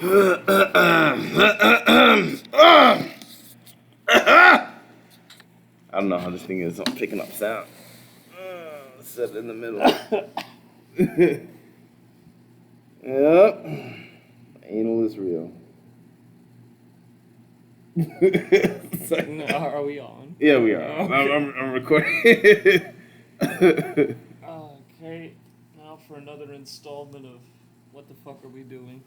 I don't know how this thing is picking up sound. Set it in the middle. Yep. Anal is real. Are we on? Yeah, we are. Okay. I'm recording. Okay, now for another installment of What the Fuck Are We Doing?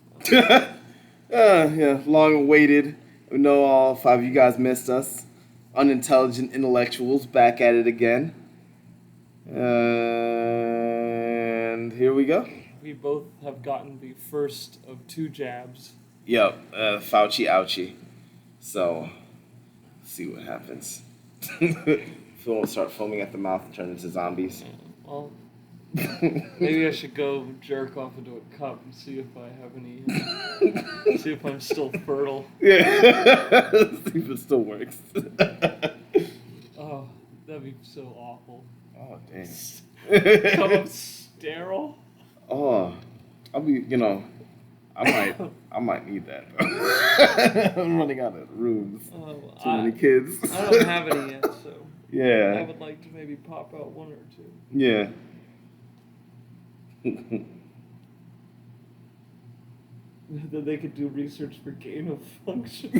Yeah, long awaited. We know all 5 of you guys missed us. Unintelligent intellectuals back at it again. And here we go. We both have gotten the first of 2 jabs. Yep, Fauci ouchie. So, see what happens. Phil will start foaming at the mouth and turn into zombies. Well, maybe I should go jerk off into a cup and see if I have any. See if I'm still fertile. Yeah, see if it still works. Oh, that'd be so awful. Oh, dang. Come up sterile? Oh, I'll be, I might need that. I'm running out of rooms. Too many kids. I don't have any yet, so yeah. I would like to maybe pop out 1 or 2. Yeah. Then they could do research for gain of function.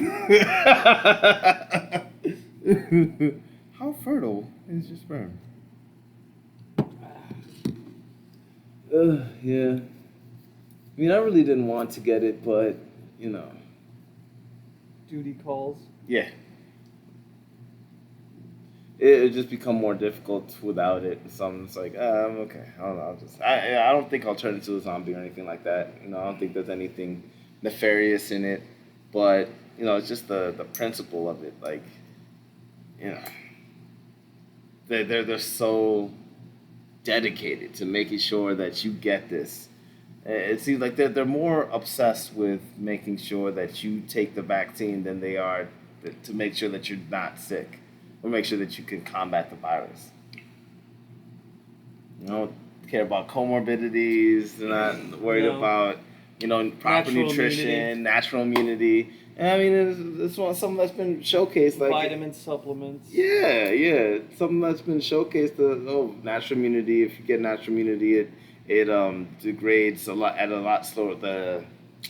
How fertile is your sperm? Yeah. I mean, I really didn't want to get it, but, Duty calls. Yeah. It just become more difficult without it. So I'm just like, I'm okay. I don't know. I don't think I'll turn into a zombie or anything like that. I don't think there's anything nefarious in it. But, it's just the principle of it. Like, they're so dedicated to making sure that you get this. It seems like they're more obsessed with making sure that you take the vaccine than they are to make sure that you're not sick or make sure that you can combat the virus. You don't care about comorbidities. They're not worried about, proper Natural nutrition, immunity. natural immunity. And I mean, it's something that's been showcased. Like Vitamin supplements. Yeah. Something that's been showcased. Natural immunity. If you get natural immunity, it degrades at a lot slower. The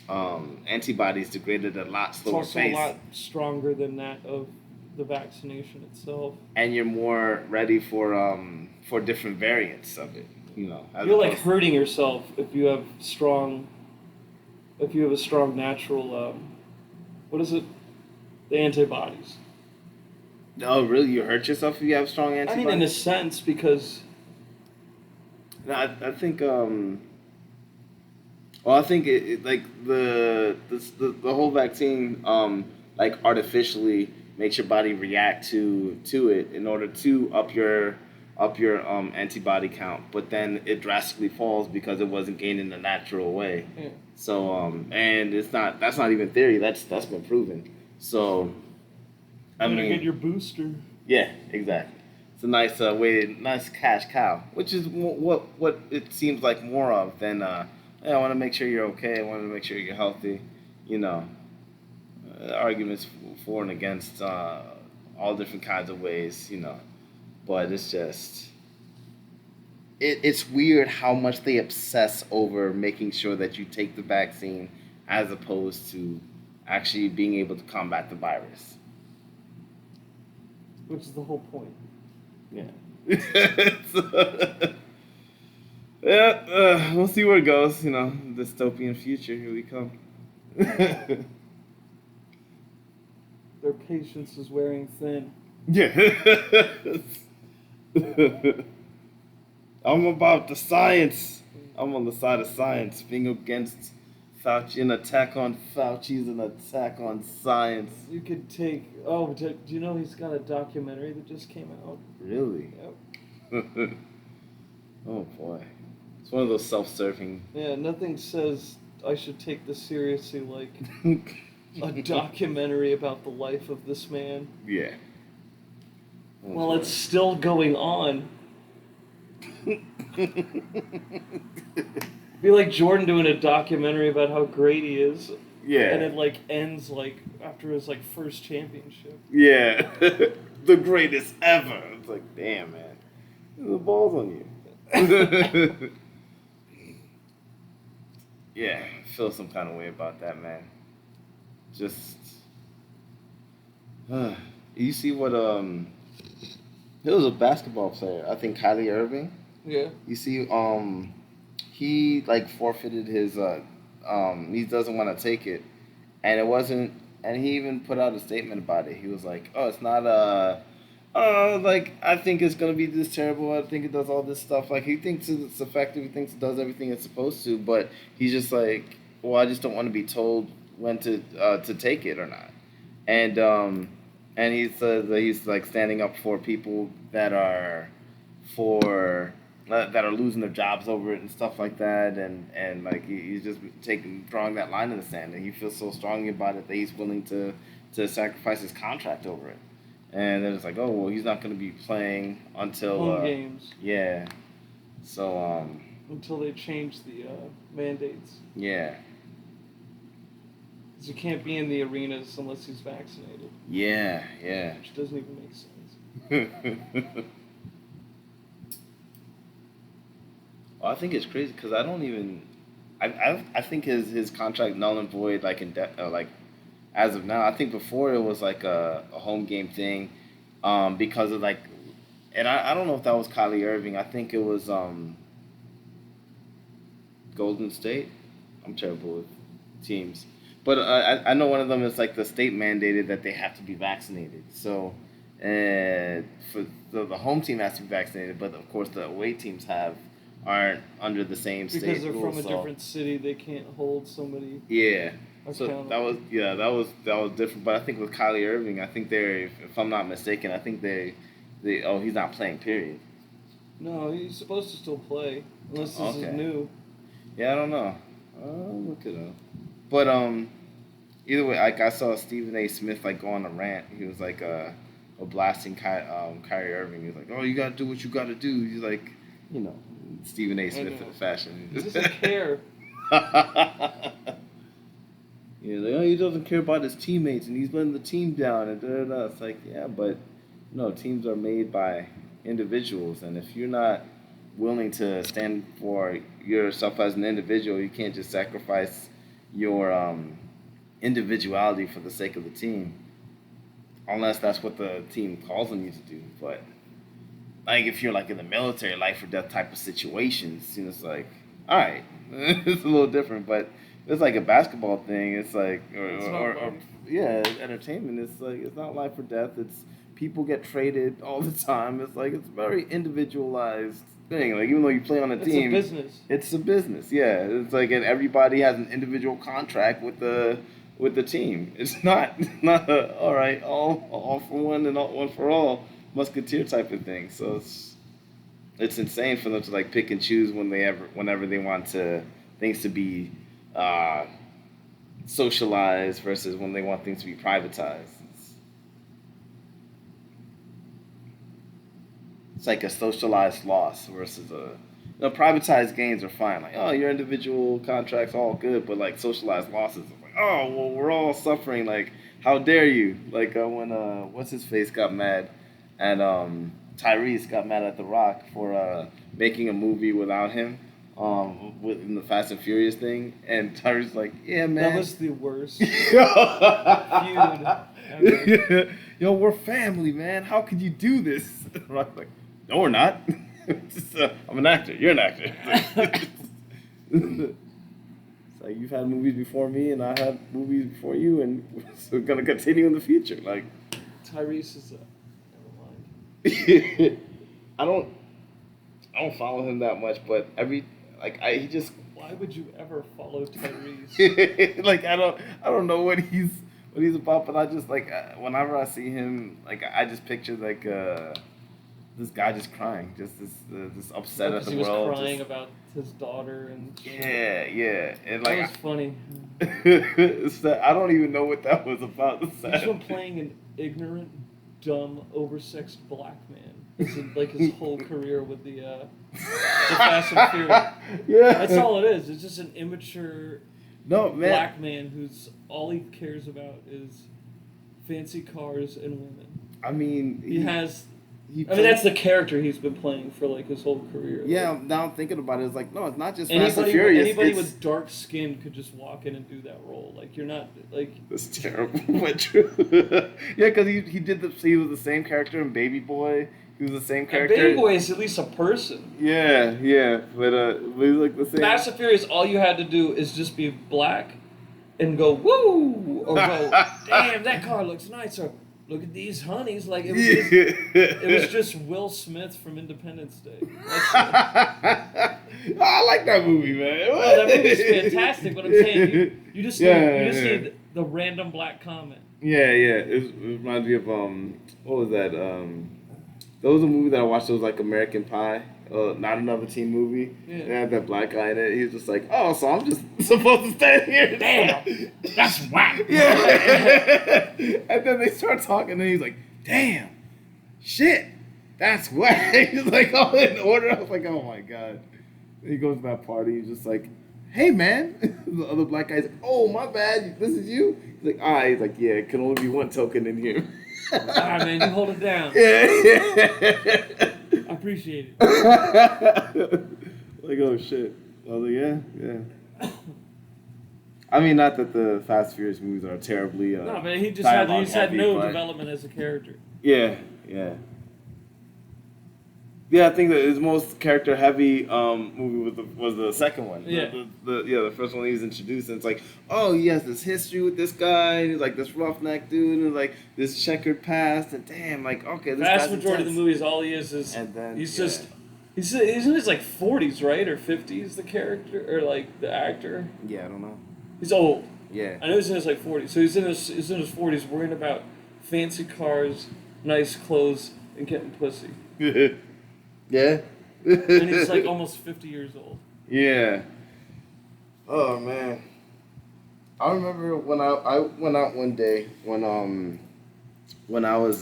antibodies degraded at a lot slower It's also pace. a lot stronger than that of the vaccination itself. And you're more ready for different variants of it. You're like hurting yourself if you have a strong natural. What is it? The antibodies. Oh, really? You hurt yourself if you have strong antibodies? I mean, in a sense, because. No, I think. I think it like the whole vaccine like artificially makes your body react to it in order to up your antibody count, but then it drastically falls because it wasn't gained in the natural way. Yeah. So and that's not even theory. That's been proven. So I mean, get your booster. Yeah, exactly. It's a nice nice cash cow, which is what it seems like more of than I want to make sure you're okay. I want to make sure you're healthy. Arguments for and against all different kinds of ways. But it's just it's weird how much they obsess over making sure that you take the vaccine as opposed to actually being able to combat the virus. Which is the whole point. Yeah. We'll see where it goes. Dystopian future. Here we come. Their patience is wearing thin. Yeah. I'm about the science. I'm on the side of science. Being against Fauci, an attack on Fauci is an attack on science. You could take. Oh, do you know he's got a documentary that just came out? Really? Yep. Oh boy. It's one of those self-serving. Yeah, nothing says I should take this seriously like a documentary about the life of this man. Yeah. Oh, well, it's still going on. Be like Jordan doing a documentary about how great he is. Yeah. And it like ends like after his like first championship. Yeah. The greatest ever. It's like, damn, man. The ball's on you. Yeah, I feel some kind of way about that, man. Just you see what it was a basketball player. I think Kylie Irving. Yeah. You see he like forfeited his he doesn't want to take it, and it wasn't, and he even put out a statement about it. He was like, "Oh, it's not like I think it's gonna be this terrible. I think it does all this stuff. Like he thinks it's effective. He thinks it does everything it's supposed to. But he's just like, well, I just don't want to be told when to take it or not." And he says that he's like standing up for people that are for that are losing their jobs over it and stuff like that, and like he's just drawing that line in the sand, and he feels so strongly about it that he's willing to sacrifice his contract over it. And then it's like, oh well, he's not going to be playing until home games. Yeah. So until they change the mandates. Yeah. Because you can't be in the arenas unless he's vaccinated. Yeah, yeah. Which doesn't even make sense. Well, I think it's crazy because I don't even. I think his contract null and void like like as of now. I think before it was like a home game thing, because of like, and I don't know if that was Kylie Irving. I think it was Golden State. I'm terrible with teams, but I know one of them is like the state mandated that they have to be vaccinated. So, for the home team has to be vaccinated, but of course the away teams aren't under the same state because they're rules, from a different city. They can't hold somebody. Yeah. Accountable. So that was different. But I think with Kylie Irving, I think if I'm not mistaken, I think they he's not playing. Period. No, he's supposed to still play unless this is new. Yeah, I don't know. Look it up. But either way, like I saw Stephen A. Smith like go on a rant. He was like blasting Kyrie Irving. He was like, "Oh, you gotta do what you gotta do." He's like, Stephen A. Smith in fashion. He doesn't care. Yeah, like, oh, he doesn't care about his teammates, and he's letting the team down, and da da da. It's like, yeah, but no, teams are made by individuals, and if you're not willing to stand for yourself as an individual, you can't just sacrifice your individuality for the sake of the team, unless that's what the team calls on you to do. But like if you're like in the military, life or death type of situations, it's like, all right, it's a little different, but it's like a basketball thing. It's like, or yeah, entertainment. It's like it's not life or death. It's people get traded all the time. It's like it's very individualized thing. Like even though you play on a team, it's a business. It's a business. Yeah, it's like and everybody has an individual contract with the team. It's not all right, all for one and all one for all musketeer type of thing. So it's insane for them to like pick and choose whenever they want things to be socialized versus when they want things to be privatized. It's like a socialized loss versus privatized gains are fine. Like, oh, your individual contracts all good, but like socialized losses, like, oh, well, we're all suffering. Like, how dare you? Like when what's his face got mad, and Tyrese got mad at The Rock for making a movie without him. In the Fast and Furious thing, and Tyrese like, yeah, man, that was the worst feud ever. Yo, we're family, man. How could you do this? Rock's like, no, we're not. I'm an actor. You're an actor. It's like you've had movies before me, and I had movies before you, and we're gonna continue in the future. Like, Tyrese is never mind. I don't follow him that much, but he just. Why would you ever follow Tyrese? Like I don't know what he's about, but I just like whenever I see him, like I just picture like this guy just crying, just this upset at the world. He was crying about his daughter and. Yeah, and like that was funny. I don't even know what that was about. He's been playing an ignorant, dumb, oversexed black man. Like his whole career with the Fast and Furious. Yeah. That's all it is. It's just an immature No, man. black man who's all he cares about is fancy cars and women. I mean, He has. He I mean, that's the character he's been playing for like his whole career. Yeah, Like, now I'm thinking about it. It's like, no, it's not just Fast and Furious. Anybody with dark skin could just walk in and do that role. Like, you're not like. That's terrible, but true. Yeah, because he did he was the same character in Baby Boy. He was the same character. Baby Boy is at least a person. Yeah, but he's like the same. Fast and Furious, all you had to do is just be black, and go woo, or go, damn, that car looks nice, or look at these honeys. Like it was just Will Smith from Independence Day. I like that movie, man. Well, that movie's fantastic. But I'm saying you just need the random black comment. Yeah. It reminds me of what was that? There was a movie that I watched. It was like American Pie. Not Another Teen Movie. Yeah. They had that black guy in it. He was just like, oh, so I'm just supposed to stand here. Damn, that's whack. Yeah. And then they start talking, and he's like, damn, shit, that's whack. He's like, all in order. I was like, oh my god. And he goes to that party. He's just like, hey man. The other black guy's like, oh my bad. This is you. He's like, ah. He's like, yeah, it can only be one token in here. Alright, man, you hold it down. Yeah. I appreciate it. Like, oh shit. I was like, yeah. I mean, not that the Fast and Furious movies are terribly. No, man, he's had no development as a character. Yeah. Yeah, I think that his most character heavy movie was the second one. Yeah. The first one he was introduced, and it's like, oh, he has this history with this guy, and he's like this roughneck dude, and like this checkered past, and damn, like, okay, this vast majority of the movies, all he is he's in his like 40s, right, or 50s, the character, or like the actor. Yeah, I don't know. He's old. Yeah. I know he's in his like 40s, so he's in his 40s, worrying about fancy cars, nice clothes, and getting pussy. Yeah. And he's like almost 50 years old. Yeah. Oh man. I remember when I went out one day when I was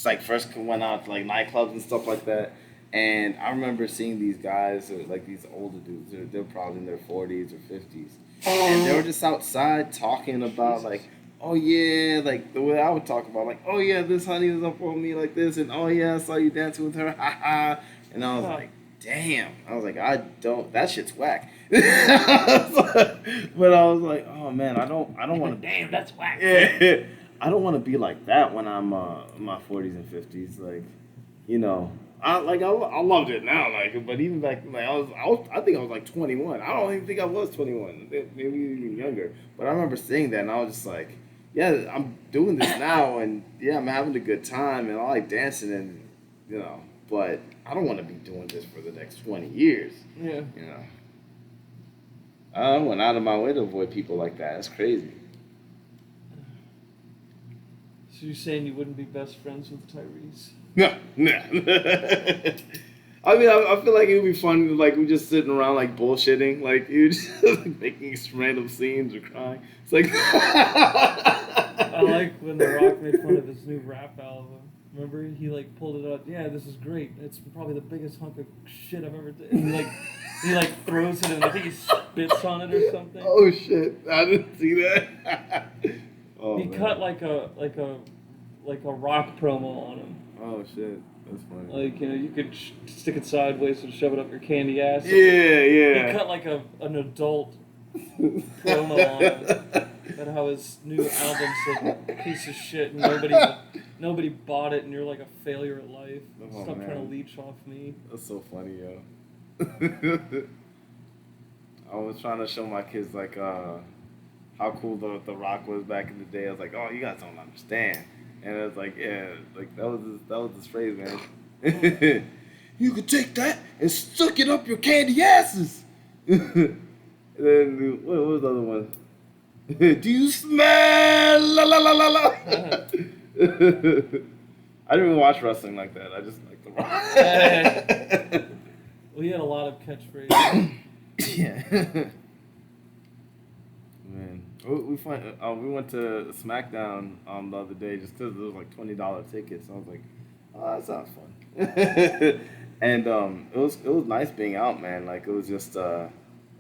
like first went out to like nightclubs and stuff like that, and I remember seeing these guys like these older dudes. They're probably in their 40s or 50s, and they were just outside talking about like, oh yeah, like the way I would talk about, like, oh yeah, this honey was up on me like this, and oh yeah, I saw you dancing with her, ha ha. And I was like, damn. I was like, that shit's whack. But I was like, oh man, I don't want to. Damn, that's whack. Yeah, I don't want to be like that when I'm in my 40s and 50s. Like, you know, I loved it now, like, but even back like I think I was like 21. I don't even think I was 21, maybe even younger. But I remember seeing that, and I was just like, yeah, I'm doing this now, and yeah, I'm having a good time, and I like dancing, and you know, but I don't want to be doing this for the next 20 years. Yeah. You know, I went out of my way to avoid people like that. It's crazy. So you're saying you wouldn't be best friends with Tyrese? No. I mean, I feel like it would be fun, like, we just sitting around, like, bullshitting. Like, you just like, making random scenes or crying. It's like... I like when The Rock made fun of his new rap album. Remember? He, like, pulled it up. Yeah, this is great. It's probably the biggest hunk of shit I've ever done. And he throws it, and I think he spits on it or something. Oh, shit. I didn't see that. He cut, like a rock promo on him. Oh, shit. That's funny. Like, you know, you could stick it sideways and shove it up your candy ass. Yeah. He cut like an adult promo on it. About how his new album's like a piece of shit and nobody bought it and you're like a failure at life. Oh, Stop man. trying to leech off me. That's so funny, yo. I was trying to show my kids, like, how cool the Rock was back in the day. I was like, oh, you guys don't understand. And it was like, yeah, like that was his phrase, man. You could take that and suck it up your candy asses. And then what was the other one? Do you smell? La la la la la. I didn't even watch wrestling like that. I just like the Rock. Well, he had a lot of catchphrases. Yeah. Man, we went to SmackDown the other day just because it was like $20 tickets. I was like, oh, that sounds fun. And it was nice being out, man. Like it was just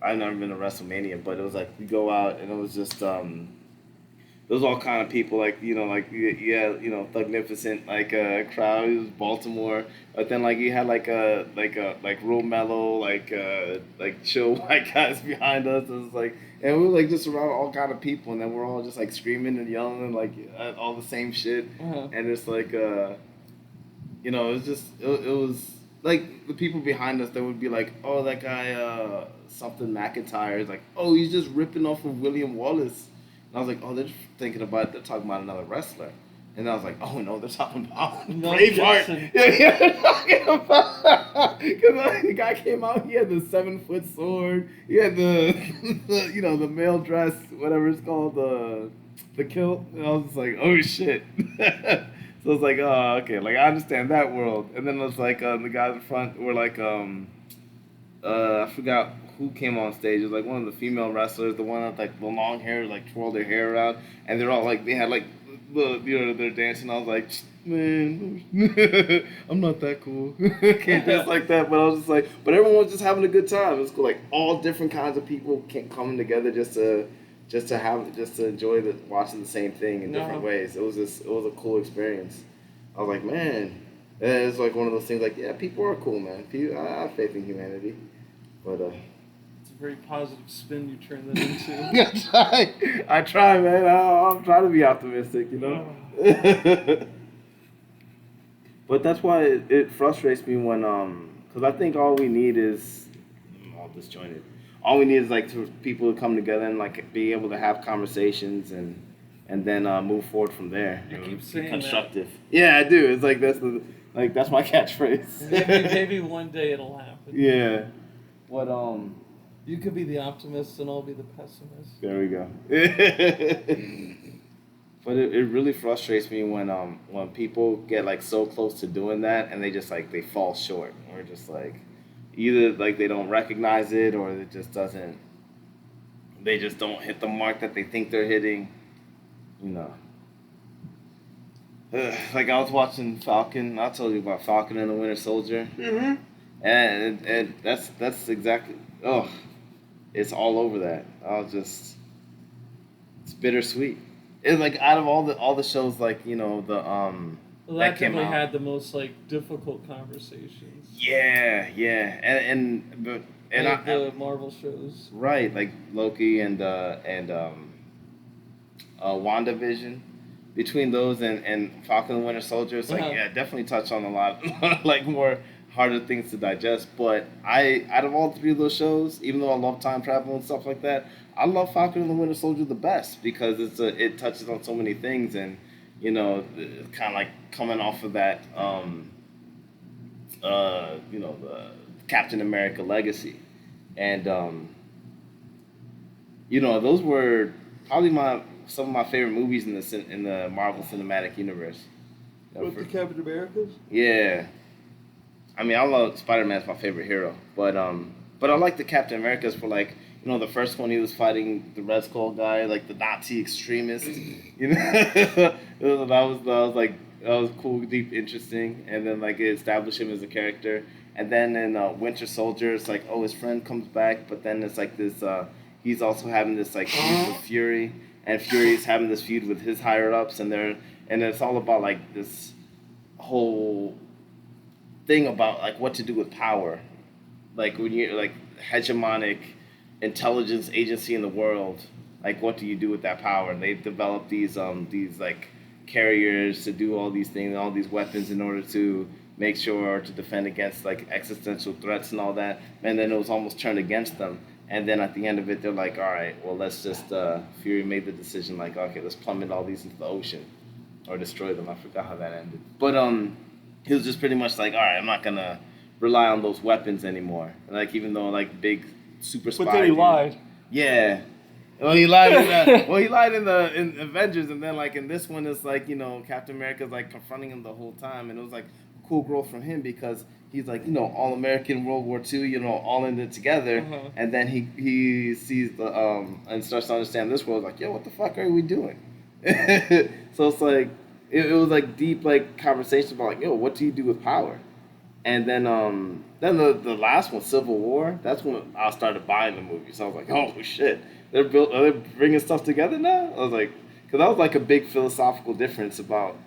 I've never been to WrestleMania, but it was like we go out and it was just there was all kind of people like like Thugnificent like crowd. It was Baltimore, but then like you had like real mellow like chill white guys behind us. It was like and we were like just around all kind of people, and then we're all just like screaming and yelling and like all the same shit, Uh-huh. and it's like it was just it was like the people behind us that would be like, oh, that guy something McIntyre is like, oh, he's just ripping off of William Wallace. And I was like, oh, they're talking about another wrestler. And I was like, oh no, they're talking about Mel Braveheart. Gibson. Yeah, they're talking about because the guy came out, he had the 7-foot sword, he had the male dress, whatever it's called, the kilt. And I was just like, oh shit. So it's like, oh, okay, like I understand that world. And then it's like the guys in front were like, I forgot who came on stage. It was like one of the female wrestlers, the one with like the long hair, like twirled their hair around, and they're all like, they had like they're dancing. I was like, man, I'm not that cool. Can't dance like that. But I was just like, but everyone was just having a good time. It was cool. Like all different kinds of people coming together just to enjoy watching the same thing in different ways. It was a cool experience. I was like, man, and it's like one of those things. Like, yeah, people are cool, man. I have faith in humanity, but It's a very positive spin you turn that into. I try, man. I'm trying to be optimistic, But that's why it frustrates me when because I think all we need is I'm all disjointed. All we need is like people to come together and like be able to have conversations and then move forward from there. You keep saying constructive. That. Yeah, I do. It's like that's my catchphrase. Maybe one day it'll happen. Yeah. What You could be the optimist and I'll be the pessimist. There we go. But it really frustrates me when people get like so close to doing that and they just like they fall short or just like either like they don't recognize it or it just doesn't they just don't hit the mark that they think they're hitting, you know. Like I was watching Falcon. I told you about Falcon and the Winter Soldier. Mm-hmm. And that's exactly it's all over that. It's bittersweet. It's like out of all the shows, like Well, that definitely had the most like difficult conversations. Yeah, and the Marvel shows. Right, like Loki and WandaVision. Between those and Falcon and Winter Soldier, it's like definitely touched on a lot like more harder things to digest. But out of all three of those shows, even though I love time travel and stuff like that, I love Falcon and the Winter Soldier the best because it touches on so many things and it's kind of like coming off of that the Captain America legacy, and those were probably some of my favorite movies in the Marvel Cinematic Universe. The Captain Americas? Yeah. I mean, I love Spider-Man's my favorite hero, but I like the Captain Americas for like the first one he was fighting the Red Skull guy, like the Nazi extremist. That was cool, deep, interesting, and then like it established him as a character. And then in Winter Soldier, it's like his friend comes back, but then it's like this he's also having this like feud with Fury, and Fury's having this feud with his higher ups, and it's all about like this whole thing about like what to do with power, like when you're like hegemonic intelligence agency in the world, like what do you do with that power? And they've developed these like carriers to do all these things, all these weapons in order to make sure to defend against like existential threats and all that. And then it was almost turned against them. And then at the end of it, they're like, all right, well, let's just Fury made the decision like, okay, let's plummet all these into the ocean or destroy them. I forgot how that ended. But he was just pretty much like, all right, I'm not gonna rely on those weapons anymore. And, like even though like big super spy. But then he lied. Yeah. Well, he lied in Avengers, and then like in this one, it's like Captain America's like confronting him the whole time, and it was like cool growth from him because he's like all American World War II, all in it together, and then he sees the and starts to understand this world like, yo, what the fuck are we doing? So it's like it was like deep like conversation about like, yo, what do you do with power? And then the last one, Civil War. That's when I started buying the movie. So I was like, oh shit, are they bringing stuff together now? I was like, because that was like a big philosophical difference about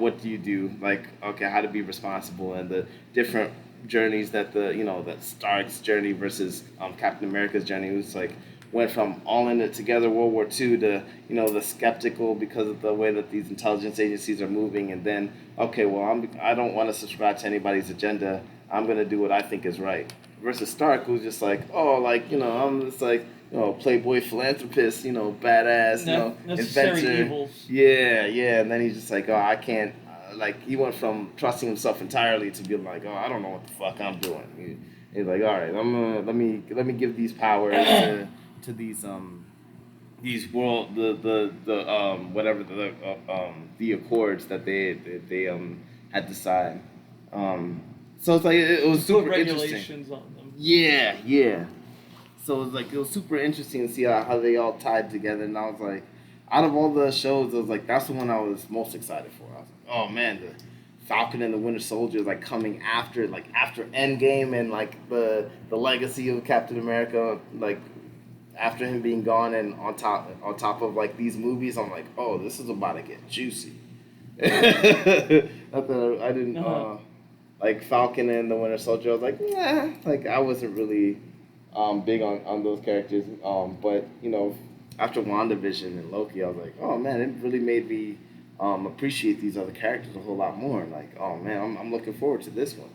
what do you do, like okay, how to be responsible, and the different journeys that that Stark's journey versus Captain America's journey. It was like went from all in it together World War II to the skeptical because of the way that these intelligence agencies are moving, and then okay, well I don't want to subscribe to anybody's agenda. I'm gonna do what I think is right. Versus Stark, who's just like, oh, like I'm just like playboy philanthropist, badass, Necessary inventor. evils. Yeah, yeah, and then he's just like, oh, I can't. Like he went from trusting himself entirely to being like, oh, I don't know what the fuck I'm doing. He's like, all right, I'm gonna let me give these powers to these world the whatever the accords that they had to sign. So it's like it was Put super interesting. regulations on them. Yeah, yeah. So it was super interesting to see how they all tied together, and I was like, out of all the shows, I was like, that's the one I was most excited for. I was like, oh man, the Falcon and the Winter Soldier is like coming after Endgame and like the legacy of Captain America, like after him being gone and on top of like these movies, I'm like, oh, this is about to get juicy. Not that I didn't like Falcon and the Winter Soldier. I was like, nah, like I wasn't really big on those characters. But after WandaVision and Loki, I was like, oh man, it really made me appreciate these other characters a whole lot more. Like, oh man, I'm looking forward to this one.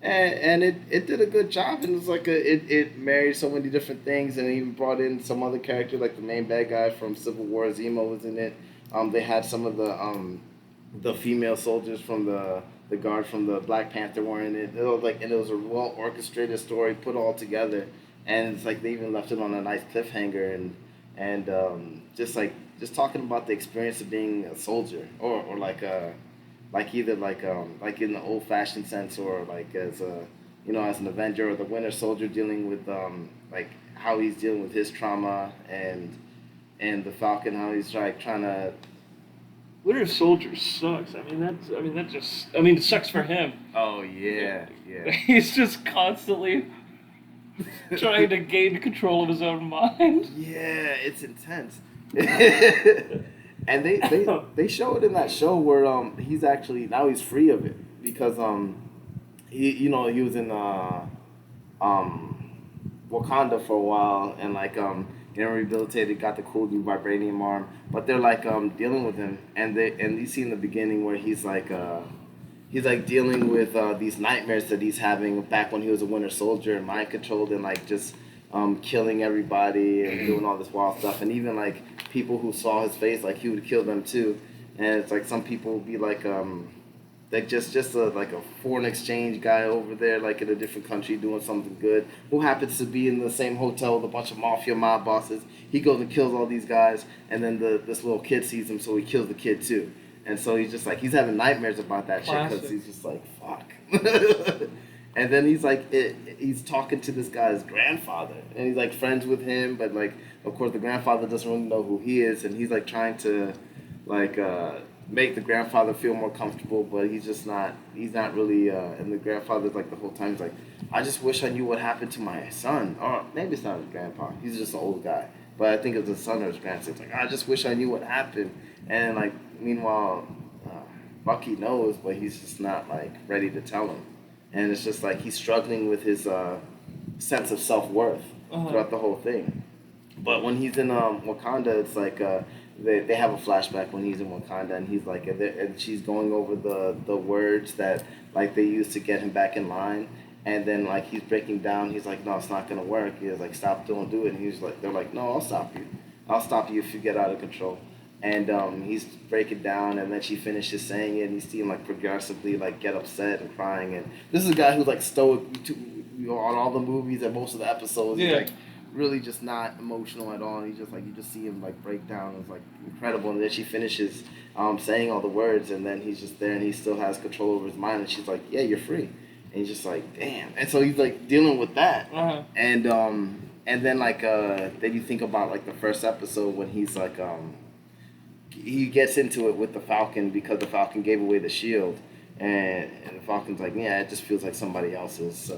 And it did a good job, and it was like it married so many different things, and it even brought in some other character, like the main bad guy from Civil War, Zemo was in it. They had some of the female soldiers from the guard from the Black Panther were in it. It was like, and it was a well orchestrated story put all together, and it's like they even left it on a nice cliffhanger, and just talking about the experience of being a soldier, or like either like in the old fashioned sense, or like as a as an Avenger, or the Winter Soldier dealing with like how he's dealing with his trauma, and the Falcon, how he's like trying to. Winter Soldier sucks. I mean, it sucks for him. Oh yeah, yeah. He's just constantly trying to gain control of his own mind. Yeah, it's intense. And they show it in that show where he's actually now he's free of it because he was in Wakanda for a while, and like getting rehabilitated, got the cool new vibranium arm, but they're like dealing with him, and you see in the beginning where he's like dealing with these nightmares that he's having back when he was a Winter Soldier, and mind controlled, and like just killing everybody and doing all this wild stuff, and even like people who saw his face, like he would kill them too, and it's like some people would be like just like a foreign exchange guy over there, like in a different country doing something good, who happens to be in the same hotel with a bunch of mafia mob bosses. He goes and kills all these guys, and then this little kid sees him, so he kills the kid too. And so he's just like he's having nightmares about that shit because he's just like fuck. And then he's talking to this guy's grandfather, and he's like friends with him, but like of course the grandfather doesn't really know who he is, and he's like trying to like make the grandfather feel more comfortable, but he's not really. And the grandfather's like the whole time he's like, I just wish I knew what happened to my son, or maybe it's not his grandpa. He's just an old guy, but I think it's his son or his grandson. It's like I just wish I knew what happened, and like meanwhile, Bucky knows, but he's just not like ready to tell him, and it's just like he's struggling with his sense of self-worth throughout the whole thing. But when he's in Wakanda, it's like they have a flashback when he's in Wakanda, and he's like, and she's going over the words that like they used to get him back in line, and then like he's breaking down. He's like, no, it's not gonna work. He's like, stop, don't do it. And he's like, they're like, no, I'll stop you. I'll stop you if you get out of control. And he's breaking down, and then she finishes saying it, and you see him like progressively like get upset and crying. And this is a guy who's like stoic on all the movies and most of the episodes. Yeah. He's like really just not emotional at all. And he's just like you just see him like break down. It's like incredible. And then she finishes saying all the words, and then he's just there, and he still has control over his mind. And she's like, "Yeah, you're free." And he's just like, "Damn." And so he's like dealing with that. And then like then you think about like the first episode when he's like he gets into it with the Falcon because the Falcon gave away the shield, And Falcon's like, yeah, it just feels like somebody else's.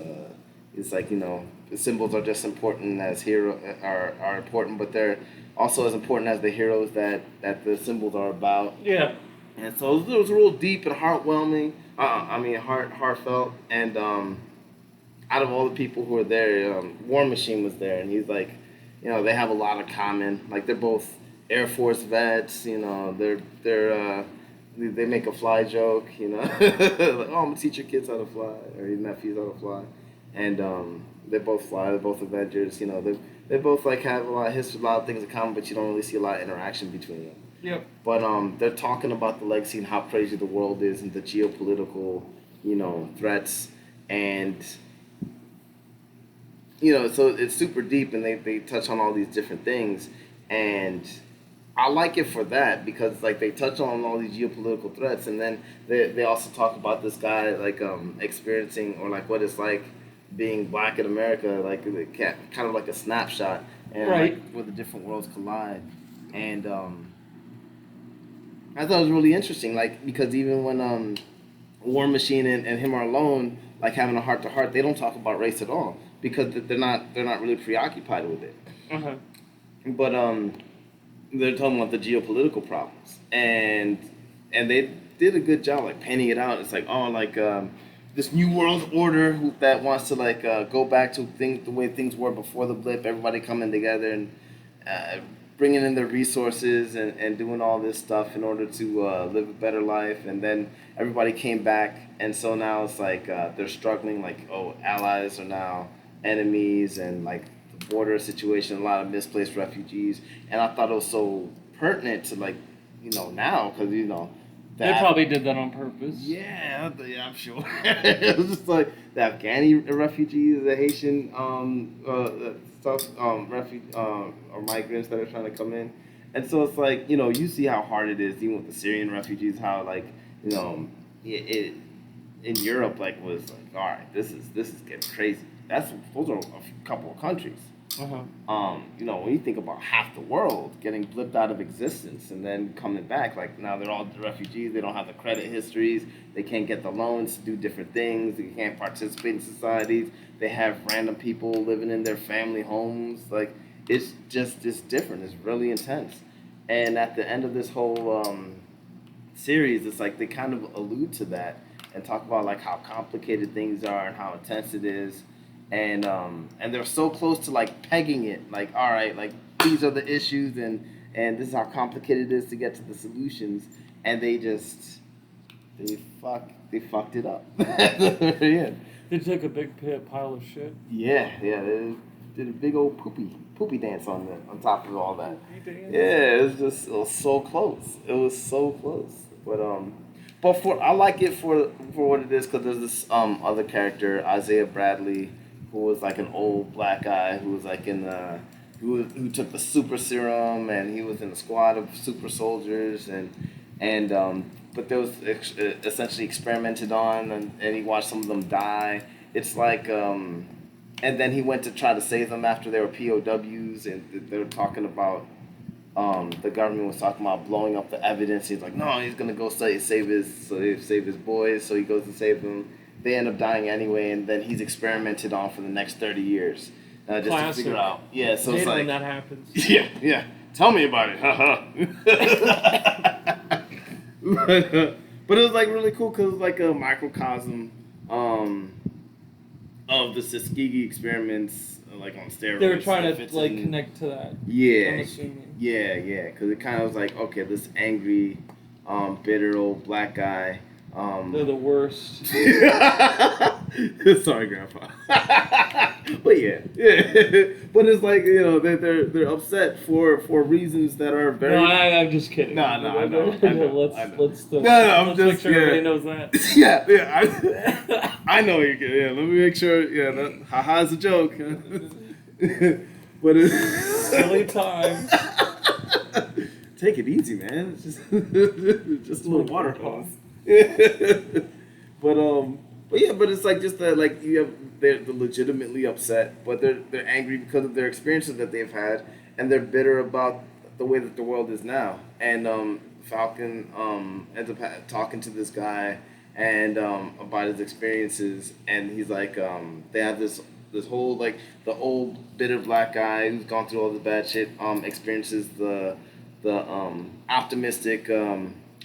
It's like, the symbols are just important as are important, but they're also as important as the heroes that the symbols are about. Yeah. And so it was real deep and heartwarming. Heartfelt. And out of all the people who were there, War Machine was there, and he's like, they have a lot of common. Like they're both Air Force vets. They make a fly joke. Like, oh, I'm gonna teach your kids how to fly, or your nephews how to fly, and they both fly. They're both Avengers. They both like have a lot of history, a lot of things in common, but you don't really see a lot of interaction between them. Yep. But they're talking about the legacy and how crazy the world is and the geopolitical, threats and so it's super deep and they touch on all these different things and I like it for that because like they touch on all these geopolitical threats and then they also talk about this guy like experiencing or like what it's like being black in America like kind of like a snapshot and right. like where the different worlds collide and I thought it was really interesting like because even when War Machine and him are alone, like having a heart to heart. They don't talk about race at all because they're not really preoccupied with it. Uh-huh. But they're talking about the geopolitical problems, and they did a good job like painting it out. It's like this new world order that wants to like go back to the way things were before the blip. Everybody coming together and bringing in their resources and doing all this stuff in order to live a better life. And then everybody came back, and so now it's like they're struggling. Like allies are now enemies, and like the border situation, a lot of misplaced refugees. And I thought it was so pertinent to like now because they probably did that on purpose. Yeah, I'm sure. It was just like the Afghani refugees, the Haitian stuff, or migrants that are trying to come in, and so it's like you see how hard it is, even with the Syrian refugees, how like it in Europe like was like all right, this is getting crazy. Those are a couple of countries. Uh-huh. When you think about half the world getting blipped out of existence and then coming back, like now they're all refugees, they don't have the credit histories, they can't get the loans to do different things, they can't participate in societies, they have random people living in their family homes, like it's different, it's really intense. And at the end of this whole series, it's like they kind of allude to that and talk about like how complicated things are and how intense it is and they're so close to like pegging it like all right like these are the issues and this is how complicated it is to get to the solutions and they fucked it up at the very end. They took a big pile of shit. Yeah they did a big old poopy dance on top of all that. It was so close, but I like it for what it is because there's this other character Isaiah Bradley who was like an old black guy who was like who took the super serum and he was in a squad of super soldiers and but there was essentially experimented on and he watched some of them die. It's like and then he went to try to save them after they were POWs and they were talking about the government was talking about blowing up the evidence. He's like, no, he's gonna go save his boys. So he goes to save them. They end up dying anyway, and then he's experimented on for the next 30 years, just to figure out. Yeah, so it's like when that happens. Yeah. Tell me about it. But it was like really cool because it was like a microcosm of the Tuskegee experiments, like on steroids. They were trying to like connect to that. Yeah. I'm assuming. Yeah, because it kind of was like, okay, this angry, bitter old black guy. They're the worst. Sorry, Grandpa. But yeah. But it's like they're upset for reasons that are very. No, I'm just kidding. No, I know. Let's I'm just make sure everybody knows that. Yeah. I know you can. Yeah, let me make sure. Yeah, haha's a joke. But it's silly time. Take it easy, man. It's just a little water hose. but it's like just that like they're legitimately upset, but they're angry because of their experiences that they've had, and they're bitter about the way that the world is now. And Falcon ends up talking to this guy, and about his experiences, and he's like, they have this whole like the old bitter black guy who's gone through all the bad shit, experiences the optimistic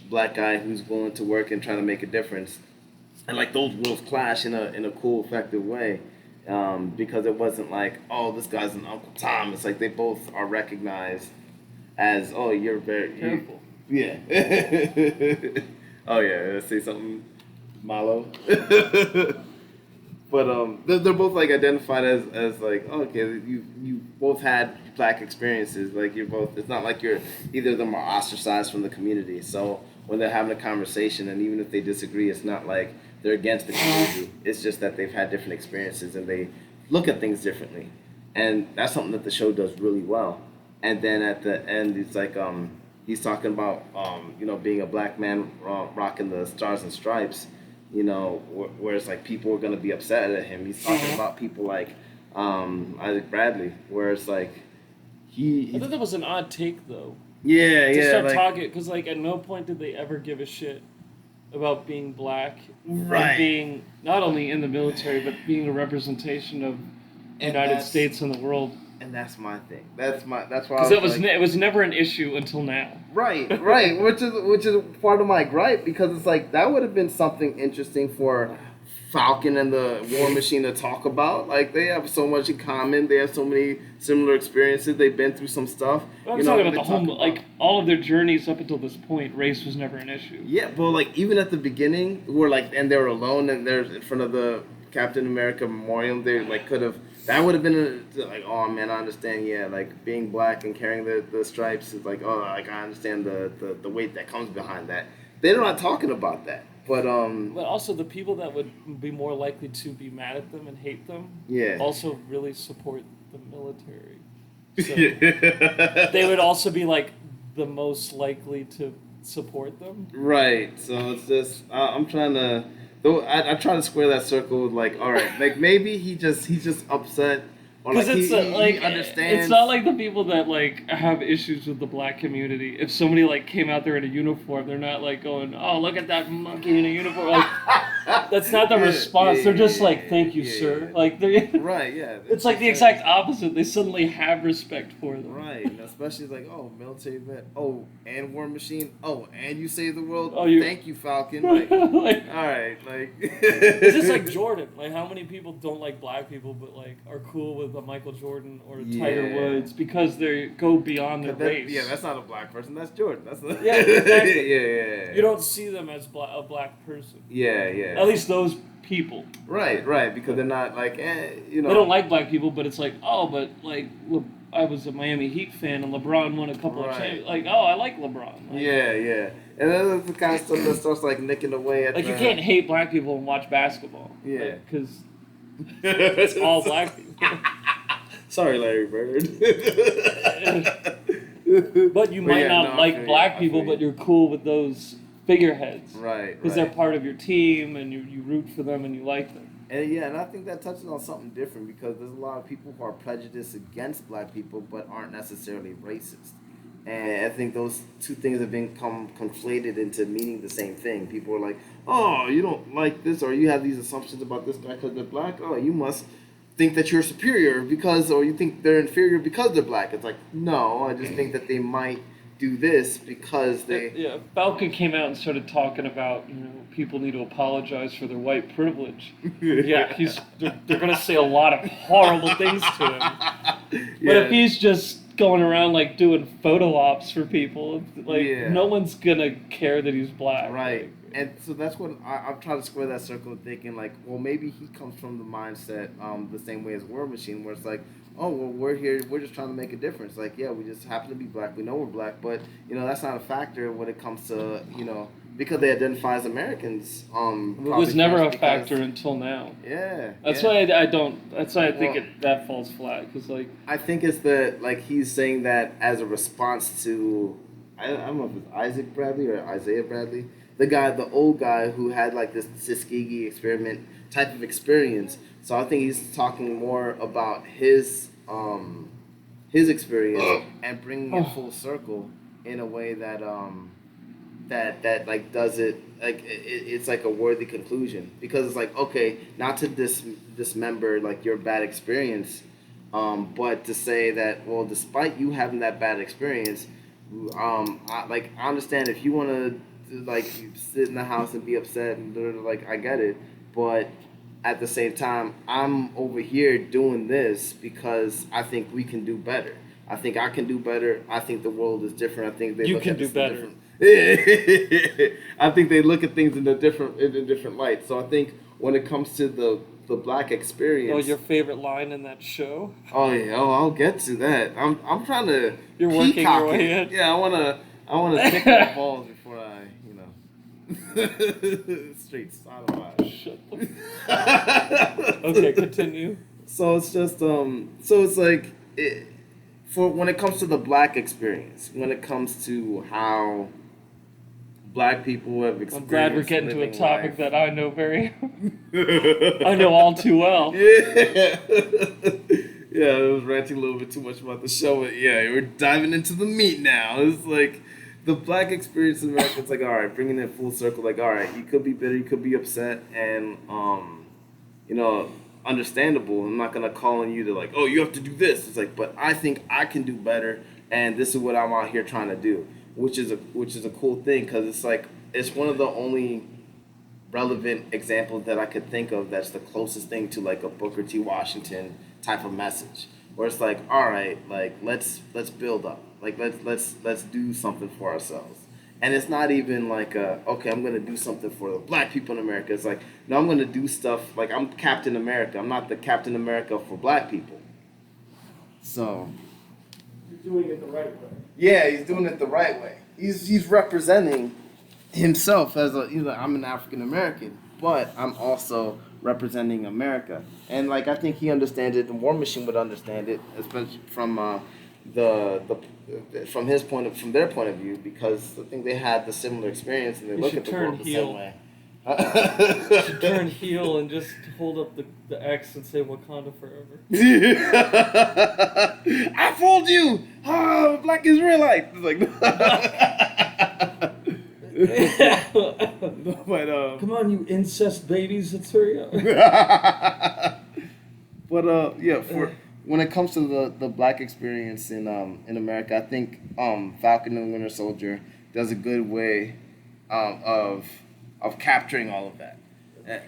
black guy who's willing to work and trying to make a difference, and like those worlds clash in a cool, effective way. Because it wasn't like, oh, this guy's an Uncle Tom. It's like they both are recognized as, oh, you're very Careful. yeah. Oh yeah, let's say something, Malo. But they're both like identified as like, oh, okay, you both had black experiences. Like you're both. It's not like you're either of them are ostracized from the community. So when they're having a conversation, and even if they disagree, it's not like they're against the community. It's just that they've had different experiences and they look at things differently, and that's something that the show does really well. And then at the end, it's like he's talking about being a black man rocking the stars and stripes, where it's like people are gonna be upset at him. He's talking about people like Isaac Bradley, where it's like I thought that was an odd take, though. yeah, To yeah, start like, talking, because like at no point did they ever give a shit about being black, Right. and being not only in the military but being a representation of the And United that's- States and the world. and that's my thing. That's why I Because was like, it was never an issue until now. right, right, which is part of my gripe, because it's like that would have been something interesting for Falcon and the War Machine to talk about. Like they have so much in common. They have so many similar experiences. They've been through some stuff. I'm talking about they the whole, talk about- like all of their journeys up until this point. Race was never an issue. Yeah, but like even at the beginning, where like and they were alone and they're in front of the Captain America memorial. They like could have that would have been like, oh man, I understand. Yeah, like being black and carrying the stripes is like, oh, like I understand the weight that comes behind that. They're not talking about that, but But also the people that would be more likely to be mad at them and hate them yeah. also really support the military. So they would also be like the most likely to support them. Right. So it's just I'm trying to though I try to square that circle with like, all right, like maybe he's just upset or like Because it's like he understands. it's not like the people that like have issues with the black community. If somebody like came out there in a uniform, they're not like going, "Oh, look at that monkey in a uniform." Like that's not the Yeah, response. yeah, They're just yeah, like, "Thank you, yeah, sir." yeah. Like they. Right. Yeah. It's like the exact opposite. They suddenly have respect for them. Right, and especially like, oh, military vet, oh, and War Machine, oh, and you save the world. Oh, you- Thank you, Falcon. Like, Like, all right, like. it's just like Jordan. Like, how many people don't like black people, but like are cool with a Michael Jordan or a Tiger Yeah. Woods because they go beyond their race. Yeah, that's not a black person. That's Jordan. That's the, Yeah, exactly. yeah. You don't see them as a black person. Yeah, yeah. At least those people. Right, because they're not like, They don't like black people, but it's like, oh, but like I was a Miami Heat fan and LeBron won a couple of Right. champions. Like, oh, I like LeBron. Like, Yeah. And then there's the kind of stuff that starts like nicking away at Like the, you can't hate black people and watch basketball. Yeah. Because it's all black people. Sorry, Larry Bird. But you might yeah, not no, I like feel you, black I people, feel but you. you're cool with those figureheads. Right. Because they're part of your team and you root for them and you like them. And I think that touches on something different because there's a lot of people who are prejudiced against black people but aren't necessarily racist. And I think those two things have become conflated into meaning the same thing. People are like, oh, you don't like this, or you have these assumptions about this guy because they're black. Oh, you must think that you're superior because, or you think they're inferior because they're black. It's like, no, I just think that they might do this because they. Yeah, Falcon came out and started talking about, people need to apologize for their white privilege. Yeah, they're going to say a lot of horrible things to him. But if he's just going around like doing photo ops for people, like no one's going to care that he's black. Right. Like, And so that's what I'm trying to square that circle, thinking like, well, maybe he comes from the mindset the same way as War Machine, where it's like, oh, well, we're here, we're just trying to make a difference. Like, yeah, we just happen to be black. We know we're black, but that's not a factor when it comes to because they identify as Americans. it was never a factor until now. Yeah. That's yeah. why I don't. That's why I think that falls flat. Because like I think it's that like he's saying that as a response to I don't know if it's Isaac Bradley or Isaiah Bradley. The old guy who had like this Tuskegee experiment type of experience. So I think he's talking more about his experience and bringing it full circle in a way that that like does it like it's like a worthy conclusion because it's like okay, not to dismember like your bad experience, but to say that well, despite you having that bad experience, I understand if you want to like sit in the house and be upset and like I get it, but at the same time, I'm over here doing this because I think we can do better. I think I can do better. I think the world is different. I think they You look can at do this in better. different. I think they look at things in a different light. So I think when it comes to the black Oh, experience, your favorite line in that show? oh yeah, oh, I'll get to that. I'm trying to You're working your peacock way it. in. Yeah, I wanna pick my balls before I straight sodomize. Shut the. Okay, continue. So it's just so it's like for when it comes to the black experience, when it comes to how black people have I'm glad we're experienced getting to a living topic life. that I know very. I know all too well. Yeah. Yeah, I was ranting a little bit too much about the show, but yeah, we're diving into the meat now. It's like the black experience in America. It's like, all right, bringing it full circle. Like, all right, you could be bitter, you could be upset, and you know, understandable. I'm not gonna call on you to like, oh, you have to do this. It's like, but I think I can do better, and this is what I'm out here trying to do, which is a cool thing because it's like it's one of the only relevant example that I could think of that's the closest thing to like a Booker T. Washington type of message, where it's like, all right, like let's build up, like let's do something for ourselves, and it's not even like okay, I'm gonna do something for the black people in America. It's like no, I'm gonna do stuff like I'm Captain America. I'm not the Captain America for black people. So You're doing it the right way. yeah, he's doing it the right way. He's representing himself as a I'm an African American, but I'm also representing America. And like I think he understands it. The War Machine would understand it, especially from the from his from their point of view, because I think they had the similar experience and they You look should at the turn world the heel. same way. You should turn heel and just hold up the X and say Wakanda forever. I fooled you. Oh, black Israelite. It's like, but Come on, you incest babies! Let's hurry up. but yeah, for when it comes to the black experience in America, I think Falcon and the Winter Soldier does a good way of capturing all of that. Uh,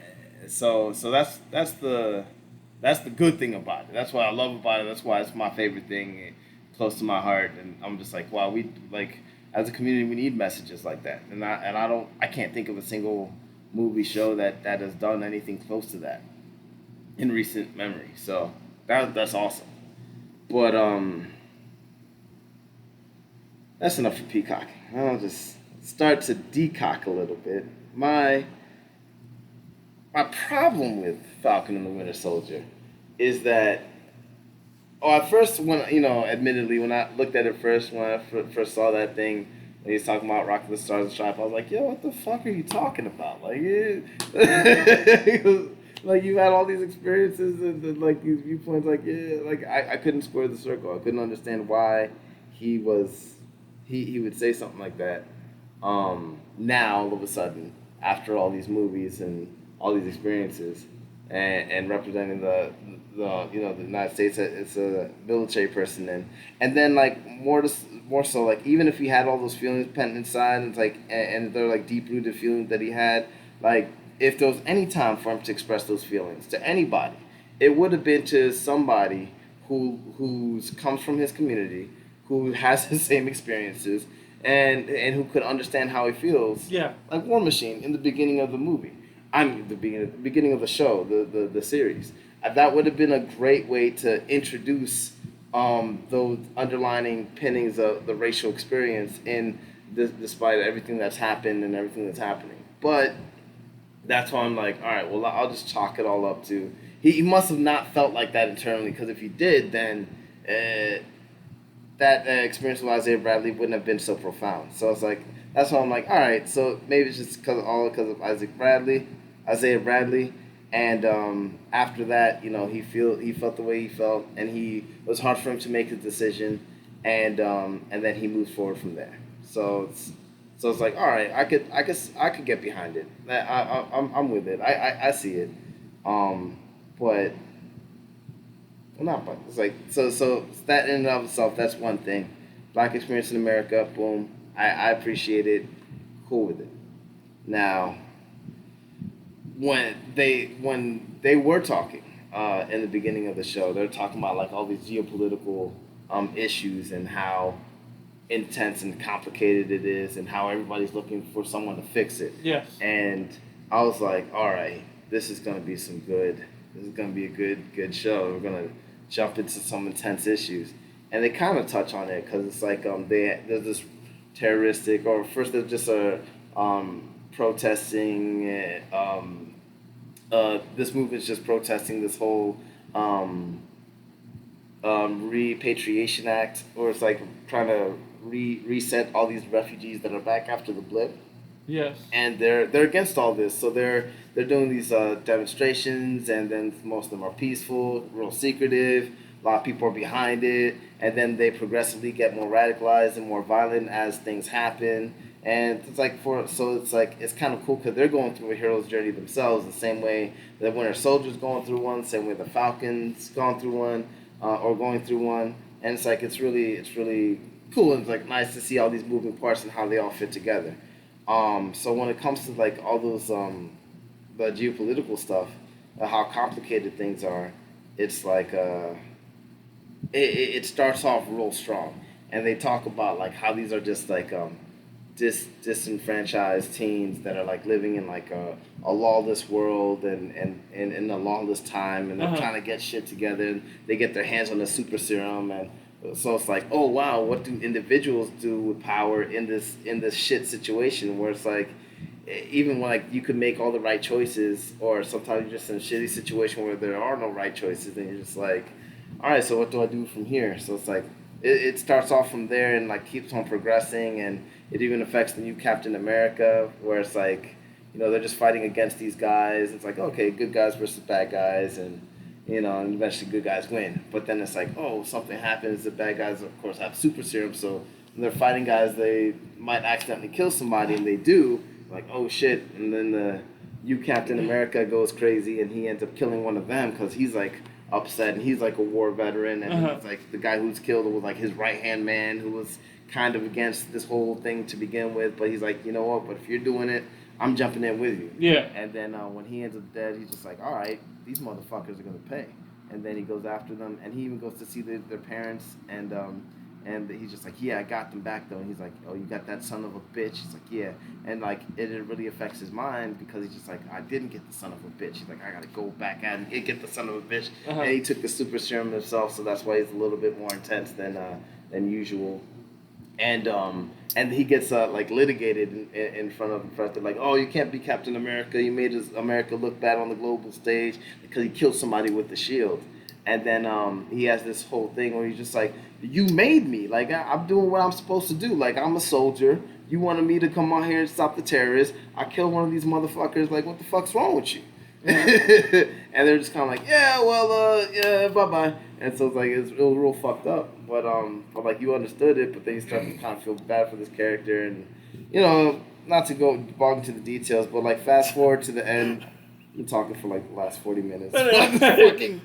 so that's the good thing about it. That's what I love about it. That's why it's my favorite thing, close to my heart. And I'm just like, wow, we like as a community we need messages like that. And I can't think of a single movie show that has done anything close to that in recent memory. So that's awesome. But that's enough for peacocking. I'll just start to decock a little bit. My problem with Falcon and the Winter Soldier is that at first when admittedly when I looked at it first when I first saw that thing when he's talking about Rock the Stars and Stripe, I was like, yo, what the fuck are you talking about? Like, like you had all these experiences and like these viewpoints. Like, yeah, like I couldn't square the circle. I couldn't understand why he was he would say something like that. Now all of a sudden, after all these movies and all these experiences, and representing the United States as a military person, and then like more so like even if he had all those feelings pent inside and it's like and they're like deep rooted feelings that he had, like if there was any time for him to express those feelings to anybody, it would have been to somebody who's comes from his community, who has the same experiences, and who could understand how he feels. Yeah. Like War Machine in the beginning of the movie. I mean, the beginning of the show, the series. That would have been a great way to introduce those underlining pinnings of the racial experience in this, despite everything that's happened and everything that's happening. But that's why I'm like, all right, well, I'll just chalk it all up to he must have not felt like that internally, because if he did, then that experience with Isaiah Bradley wouldn't have been so profound. So it's like that's why I'm like, all right, so maybe it's just because of Isaiah Bradley, and after that, he felt the way he felt, and it was hard for him to make his decision, and then he moved forward from there. So So it's like, all right, I could get behind it. I'm with it. I see it. Um, but well, not but it's like so that in and of itself, that's one thing. Black experience in America, boom. I appreciate it. Cool with it. Now, when they were talking in the beginning of the show, they're talking about like all these geopolitical issues and how intense and complicated it is, and how everybody's looking for someone to fix it. Yes. And I was like, all right, this is gonna be some good. This is gonna be a good show. We're gonna jump into some intense issues, and they kind of touch on it because it's like there's this terroristic, or first there's just a protesting. This movement's just protesting this whole repatriation act, or it's like trying to reset all these refugees that are back after the blip. Yes. And they're against all this, so they're doing these demonstrations, and then most of them are peaceful, real secretive. A lot of people are behind it, and then they progressively get more radicalized and more violent as things happen. And it's like it's kind of cool because they're going through a hero's journey themselves, the same way the Winter Soldier's going through one, same way the Falcon's gone through one, or going through one. And it's like it's really cool, and it's like nice to see all these moving parts and how they all fit together. So when it comes to like all those the geopolitical stuff, how complicated things are, it's like it starts off real strong, and they talk about like how these are just like disenfranchised teens that are like living in like a lawless world, and in a lawless time, and they're trying to get shit together, and they get their hands on the super serum, and so it's like, oh wow, what do individuals do with power in this shit situation where it's like, even when like you could make all the right choices, or sometimes you're just in a shitty situation where there are no right choices, and you're just like, all right, so what do I do from here? So it's like it starts off from there and like keeps on progressing, and it even affects the new Captain America, where it's like, they're just fighting against these guys. It's like, okay, good guys versus bad guys, and and eventually good guys win. But then it's like, oh, something happens. The bad guys, of course, have super serum, so when they're fighting guys, they might accidentally kill somebody, and they do. Like, oh shit! And then the new Captain America goes crazy, and he ends up killing one of them because he's like upset, and he's like a war veteran, and it's like the guy who's killed was like his right hand man who was kind of against this whole thing to begin with, but he's like, you know what? But if you're doing it, I'm jumping in with you. Yeah. And then when he ends up dead, he's just like, all right, these motherfuckers are gonna pay. And then he goes after them, and he even goes to see their parents, and he's just like, yeah, I got them back though. And he's like, oh, you got that son of a bitch? He's like, yeah. And like it really affects his mind because he's just like, I didn't get the son of a bitch. He's like, I gotta go back at him and get the son of a bitch. And he took the super serum himself, so that's why he's a little bit more intense than usual. And he gets like litigated in front of the press. They're like, oh, you can't be Captain America. You made America look bad on the global stage because he killed somebody with the shield. And then he has this whole thing where he's just like, you made me. Like, I'm doing what I'm supposed to do. Like, I'm a soldier. You wanted me to come out here and stop the terrorists. I killed one of these motherfuckers. Like, what the fuck's wrong with you? And they're just kind of like, yeah, well, yeah, bye-bye. And so it's like, it was real fucked up. But like, you understood it, but then you start to kind of feel bad for this character. And, not to go bog into the details, but like, fast forward to the end. I'm talking for like the last 40 minutes.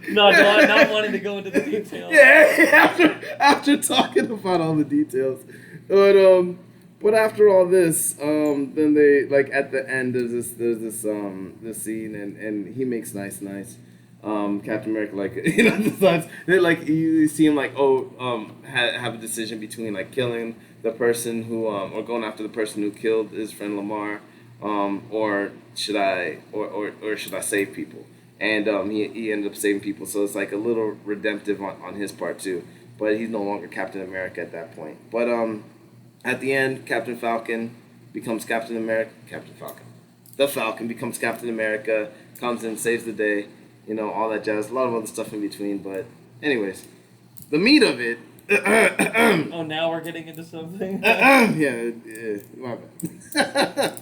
Not wanting to go into the details. Yeah, after talking about all the details. But after all this, then they like at the end there's this scene, and he makes nice. Captain America like decides they like you see him like have a decision between like killing the person who or going after the person who killed his friend Lamar, or should I save people? And he ended up saving people, so it's like a little redemptive on his part too. But he's no longer Captain America at that point. But at the end, Captain Falcon becomes Captain America. The Falcon becomes Captain America, comes in, saves the day, all that jazz. A lot of other stuff in between, but anyways, the meat of it. Oh, now we're getting into something. Yeah, my bad.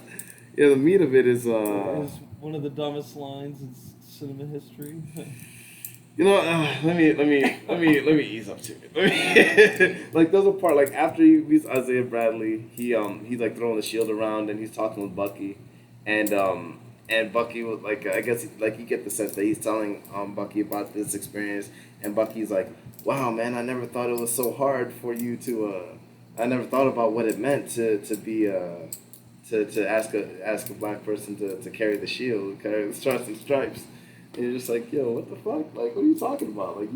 Yeah, the meat of it is It's one of the dumbest lines in cinema history. You know, let me ease up to it. Like there's a part like after he beats Isaiah Bradley, he's like throwing the shield around and he's talking with Bucky, and Bucky was like I guess like you get the sense that he's telling Bucky about this experience, and Bucky's like, wow man, I never thought it was so hard for you to I never thought about what it meant to be to ask a black person to carry the shield, carry the stars and stripes. And you're just like, yo, what the fuck? Like, what are you talking about? Like,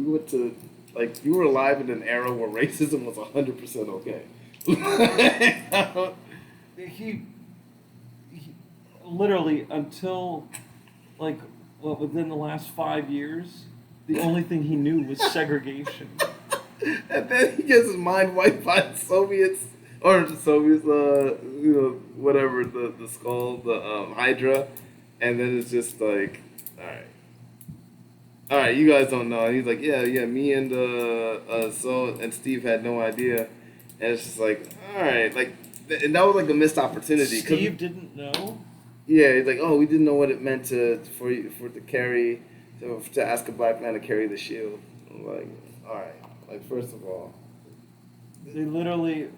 you were alive in an era where racism was 100% okay. He literally until like within the last 5 years, the only thing he knew was segregation. And then he gets his mind wiped by the Soviets, or the Soviets, whatever, the skull, the Hydra, and then it's just like, all right, you guys don't know. And he's like, yeah, me and and Steve had no idea, and it's just like, all right, like, and that was like a missed opportunity. Steve didn't know. Yeah, he's like, oh, we didn't know what it meant to ask a black man to carry the shield. I'm like, all right, like first of all, they literally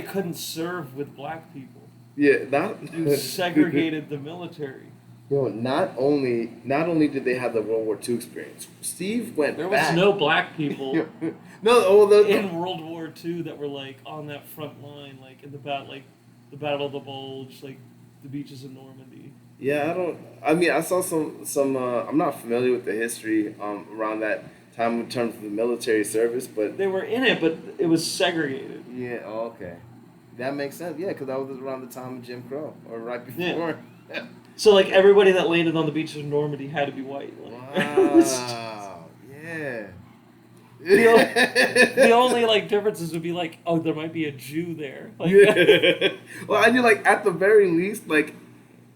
couldn't serve with black people. Yeah, They segregated the military. Yo, not only did they have the World War II experience, Steve went There back. was no black people in World War II that were like on that front line, like in the Battle of the Bulge, like the beaches of Normandy. Yeah, I saw some. I'm not familiar with the history around that time in terms of the military service, but they were in it, but it was segregated. Yeah. Oh, okay. That makes sense. Yeah, because that was around the time of Jim Crow, or right before. Yeah. So like everybody that landed on the beaches of Normandy had to be white. Like, wow. Yeah. The only like differences would be like, oh, there might be a Jew there. Like, yeah. Well, and you're like at the very least, like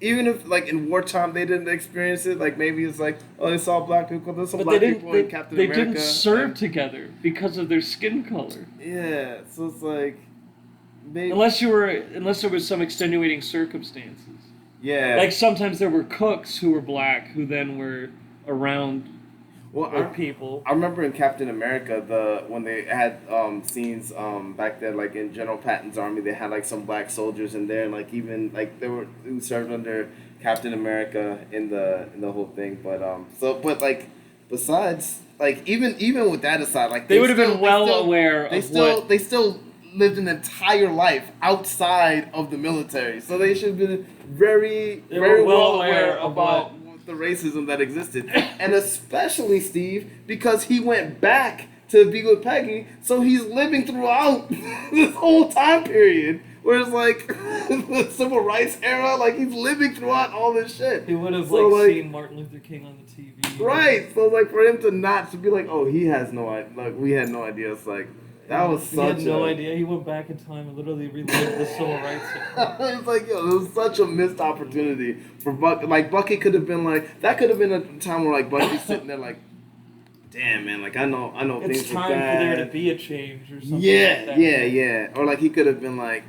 even if like in wartime they didn't experience it, like maybe it's like, oh, they saw black people, there's some black people in Captain America. They didn't serve together because of their skin color. Yeah, so it's like maybe unless there was some extenuating circumstances. Yeah. Like sometimes there were cooks who were black who then were around people. I remember in Captain America when they had scenes back then, like in General Patton's army, they had like some black soldiers in there, and like even like who served under Captain America in the whole thing. But like besides, like even with that aside, like they would have been aware they still lived an entire life outside of the military, so they should have been very well aware about the racism that existed, and especially Steve, because he went back to be with Peggy, so he's living throughout this whole time period, where it's like the civil rights era, like he's living throughout all this shit. He would have seen Martin Luther King on the TV, right? So like for him to be like, oh, he has no idea, like we had no idea. It's like. That was he had no idea. He went back in time and literally relived the civil rights. It's like, yo, it was such a missed opportunity for Bucky. Like, Bucky could have been like, that could have been a time where, like, Bucky's sitting there like, damn, man, like, I know things are bad. It's time for there to be a change or something like that. Yeah. Or, like, he could have been like,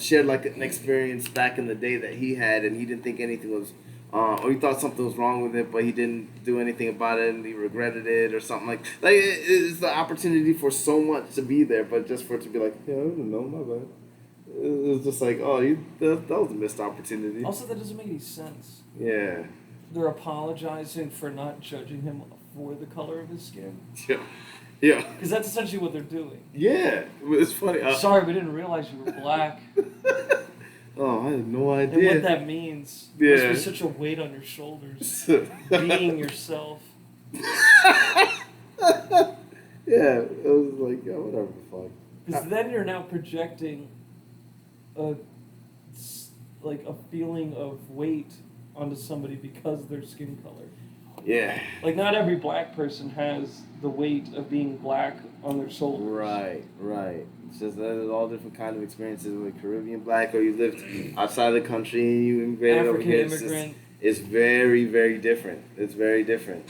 shared, like, an experience back in the day that he had, and he didn't think anything was, or he thought something was wrong with it, but he didn't do anything about it, and he regretted it, or something like. Like it's the opportunity for so much to be there, but just for it to be like, yeah, I don't know, my bad. It's just like, oh, that was a missed opportunity. Also, that doesn't make any sense. Yeah. They're apologizing for not judging him for the color of his skin. Yeah. Because that's essentially what they're doing. Yeah, it's funny. Sorry, we didn't realize you were black. Oh, I had no idea. And what that means. Yeah. Must be such a weight on your shoulders. Being yourself. Yeah, it was like, yeah, whatever the fuck. Because then you're now projecting a feeling of weight onto somebody because of their skin color. Yeah. Like, not every black person has the weight of being black on their shoulders. Right. It's just that there's all different kind of experiences with Caribbean black, or you lived outside the country and you immigrated over here. Immigrant. It's very, very different. It's very different.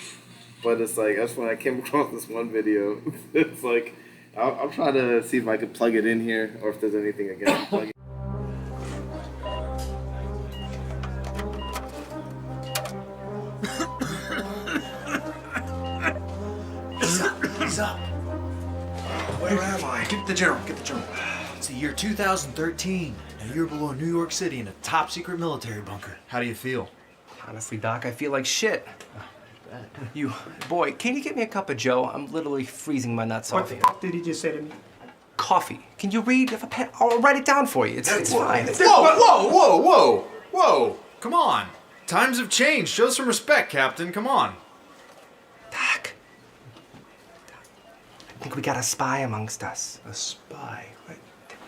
But it's like, that's when I came across this one video. It's like, I'll try to see if I could plug it in here, or if there's anything I can plug it. am I? Get the general. It's the year 2013. Now you're below New York City in a top secret military bunker. How do you feel? Honestly, Doc, I feel like shit. You, boy, can you get me a cup of Joe? I'm literally freezing my nuts What off the here. fuck did he just say to me? Coffee. Can you read? If a pen, I'll write it down for you. It's fine. Whoa! Come on. Times have changed. Show some respect, Captain. Come on. Doc, I think we got a spy amongst us. A spy? What?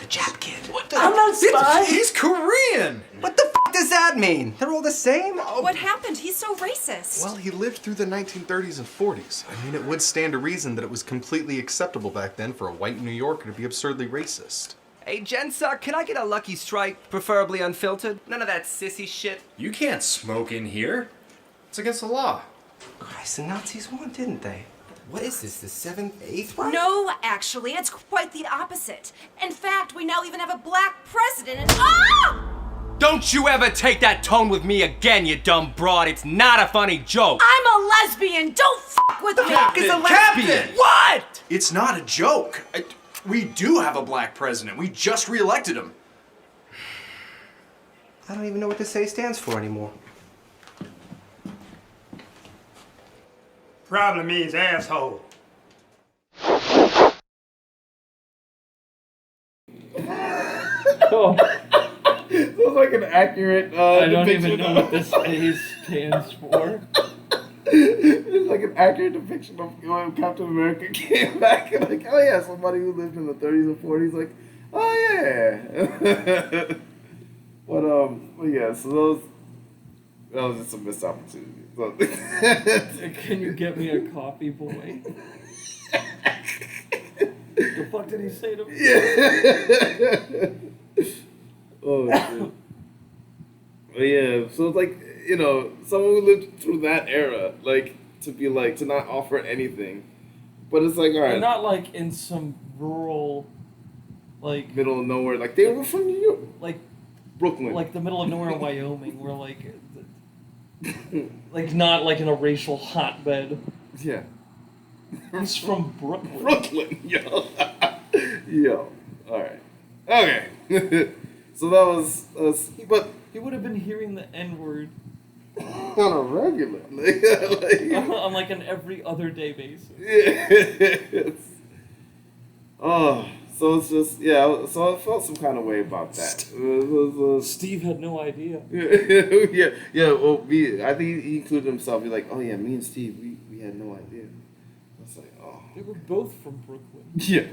The Jap kid. I'm not a spy. He's Korean! What the f does that mean? They're all the same? What happened? He's so racist. Well, he lived through the 1930s and 40s. I mean, it would stand to reason that it was completely acceptable back then for a white New Yorker to be absurdly racist. Hey, Jensa, can I get a Lucky Strike, preferably unfiltered? None of that sissy shit. You can't smoke in here. It's against the law. Christ, the Nazis won, didn't they? What is this, the 7th, 8th one? No, actually, it's quite the opposite. In fact, we now even have a black president and ah! Don't you ever take that tone with me again, you dumb broad. It's not a funny joke. I'm a lesbian. Don't fuck with me. Is a lesbian. Captain! What? It's not a joke. We do have a black president. We just reelected him. I don't even know what this say stands for anymore. Problem is asshole. Oh, Sounds like an accurate I don't depiction even know what this A stands for. It's like an accurate depiction of when Captain America came back and like, oh yeah, somebody who lived in the 30s and 40s, like, oh yeah. but yeah, so that was just a missed opportunity. So. Can you get me a coffee, boy? The fuck did he say to me? Yeah. Oh shit. But yeah, so it's like, you know, someone who lived through that era, like, to not offer anything. But it's like, all right. And not like in some rural, like, middle of nowhere. Like, they were from New York. like Brooklyn. the middle of nowhere in Wyoming, where like not like in a racial hotbed. Yeah. He's from Brooklyn. Brooklyn, yo. Yo. Alright. Okay. So that was, but He would have been hearing the N-word on a regular. Like, on like an every other day basis. yeah. Oh, so it's just, yeah, so I felt some kind of way about that. It was, Steve had no idea. yeah, well, I think he included himself. He's like, oh yeah, me and Steve, we had no idea. I was like, oh. They were both from Brooklyn. Yeah.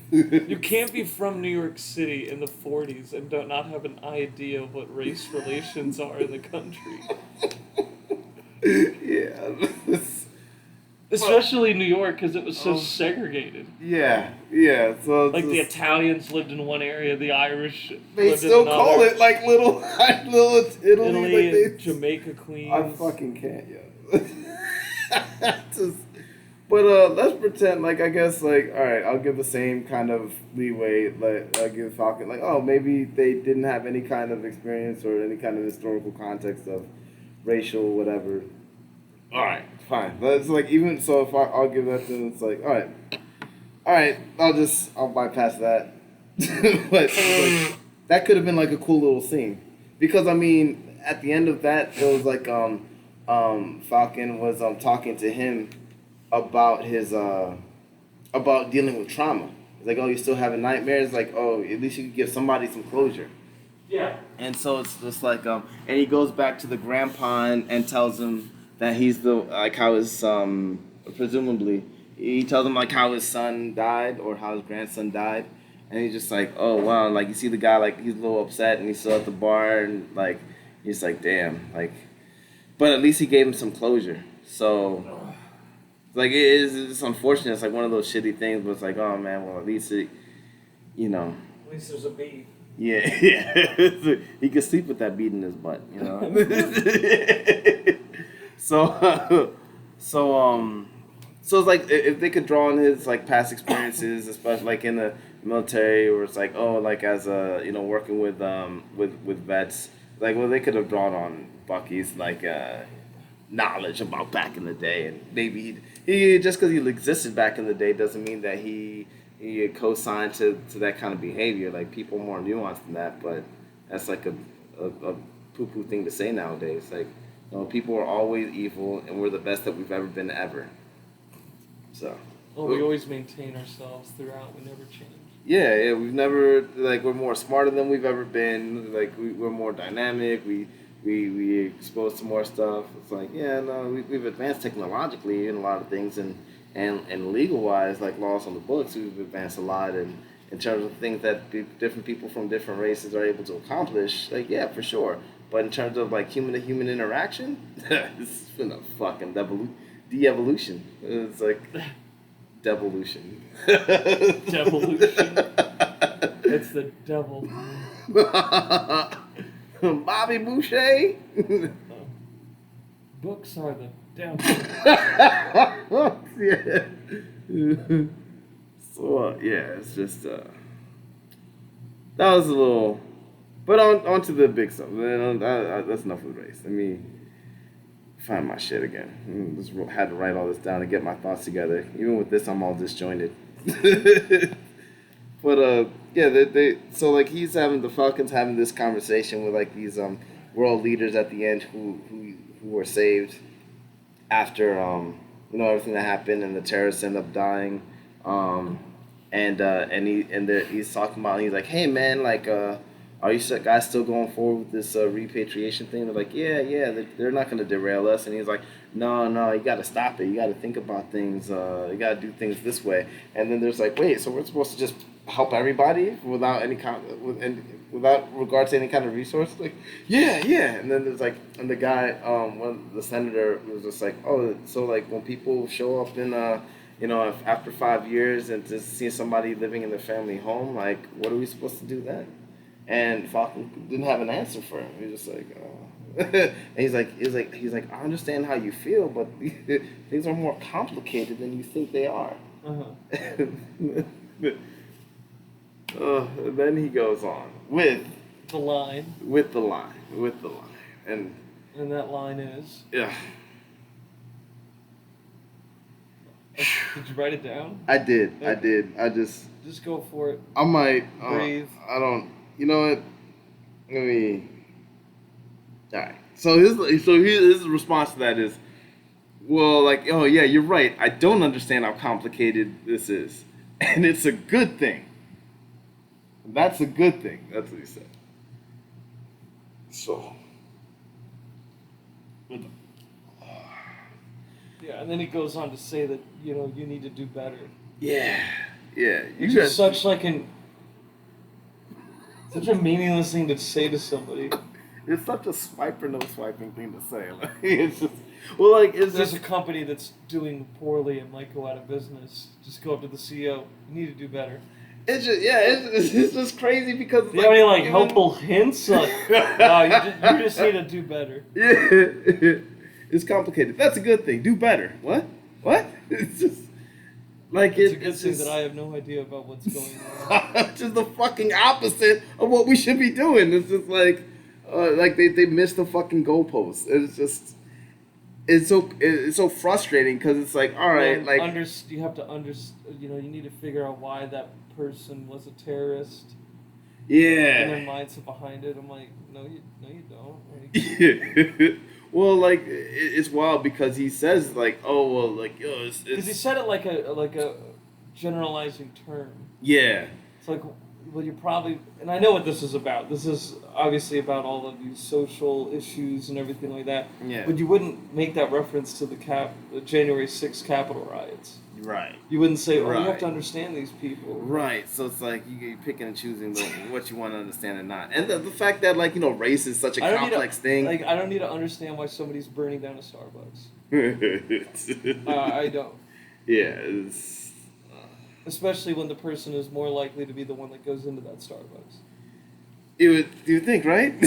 You can't be from New York City in the 40s and not have an idea of what race relations are in the country. Yeah. Especially New York, because it was so segregated. Yeah. So it's Like the just- Italians lived in one area, the Irish they lived still in another. call it like little Italy. Italy Like and Jamaica, Queens. I fucking can't, yo. But let's pretend, like, I guess, like, all right, I'll give the same kind of leeway, like, I give Falcon, like, oh, maybe they didn't have any kind of experience or any kind of historical context of racial whatever. All right, fine. But it's like, even so, if I'll give that to them, it's like, all right, I'll bypass that. But like, that could have been like a cool little scene, because I mean, at the end of that, it was like Falcon was talking to him about his about dealing with trauma. It's like, oh, you're still having nightmares. Like, oh, at least you could give somebody some closure. Yeah. And so it's just like and he goes back to the grandpa and tells him that he's how his presumably he tells him like how his son died or how his grandson died, and he's just like, oh wow, like you see the guy, like he's a little upset and he's still at the bar and like he's like, damn, like, but at least he gave him some closure. So like it's unfortunate. It's like one of those shitty things, but it's like, oh man, well at least it, you know. At least there's a beat. Yeah. He could sleep with that bead in his butt, you know. So it's like if they could draw on his like past experiences, especially like in the military, where it's like, oh, like as a, you know, working with vets, like, well, they could have drawn on Bucky's like knowledge about back in the day, and maybe he just because he existed back in the day doesn't mean that he you co-sign to that kind of behavior. Like people are more nuanced than that, but that's like a poo-poo thing to say nowadays. Like, people are always evil, and we're the best that we've ever been ever. So. Well, we always maintain ourselves throughout. We never change. Yeah, we've never, like, we're more smarter than we've ever been. Like, we're more dynamic. We exposed to more stuff. It's like, yeah, no, we've advanced technologically in a lot of things, and legal wise, like laws on the books, we've advanced a lot. And in terms of things that different people from different races are able to accomplish, like, yeah, for sure. But in terms of like human to human interaction, it's been a fucking de-evolution. It's like devolution. Devolution. It's the devil. Bobby Boucher. Books are the devil. Yeah. So yeah, it's just that was a little. But on to the big stuff. That's enough of the race. Let me find my shit again. Just had to write all this down to get my thoughts together. Even with this, I'm all disjointed. But yeah, so like he's having the Falcons having this conversation with like these world leaders at the end who were saved after everything that happened and the terrorists end up dying, he's talking about, he's like, hey man, like are you guys still going forward with this repatriation thing? They're like, yeah, they're not going to derail us. And he's like, no, you got to stop it. You got to think about things. You got to do things this way. And then there's like, wait, so we're supposed to just help everybody without without regard to any kind of resource? Like, yeah. And then there's like, and the guy, the senator was just like, oh, so like when people show up in after 5 years and just see somebody living in their family home, like, what are we supposed to do then? And Falcon didn't have an answer for him. He was just like, oh. And he's like, I understand how you feel, but things are more complicated than you think they are. And then he goes on with the line, and that line is. Yeah. Did you write it down? I did. I just go for it. I might breathe. I don't. You know what? Let me. All right. So his response to that is, well, like, oh yeah, you're right. I don't understand how complicated this is, and it's a good thing. That's a good thing. That's what he said. So. Yeah, and then he goes on to say that you need to do better. Yeah. Which is such a meaningless thing to say to somebody. It's such a swipe or no swiping thing to say. Like, it's just, well, like, there's a company that's doing poorly and might go out of business. Just go up to the CEO. You need to do better. It's just, it's just crazy because. Do you have any helpful hints? Like, no, you just need to do better. Yeah, it's complicated. That's a good thing. Do better. What? It's just. Like it's a good thing that I have no idea about what's going on. It's just the fucking opposite of what we should be doing. It's just like they missed the fucking goalpost. It's just it's so frustrating because it's like, all right, like you have to you need to figure out why that person was a terrorist. Yeah. And their mindset behind it. I'm like, no, you don't. Like, well, like, it's wild because he says, like, oh, well, like, it's... Because he said it like a generalizing term. Yeah. It's like, well, you probably... And I know what this is about. This is obviously about all of these social issues and everything like that. Yeah. But you wouldn't make that reference to the January 6th Capitol riots. Right. You wouldn't say, right. You have to understand these people. Right. So it's like you're picking and choosing what you want to understand and not. And the fact that, like, race is such a complex thing. Like, I don't need to understand why somebody's burning down a Starbucks. I don't. Yeah. Especially when the person is more likely to be the one that goes into that Starbucks. You think, right?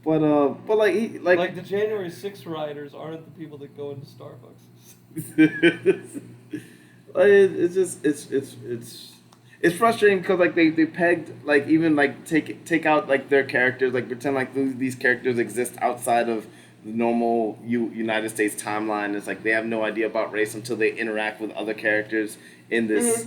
But like the January 6th rioters aren't the people that go into Starbucks. It's frustrating because like they pegged like even like take out like their characters, like pretend like these characters exist outside of the normal United States timeline. It's like they have no idea about race until they interact with other characters in this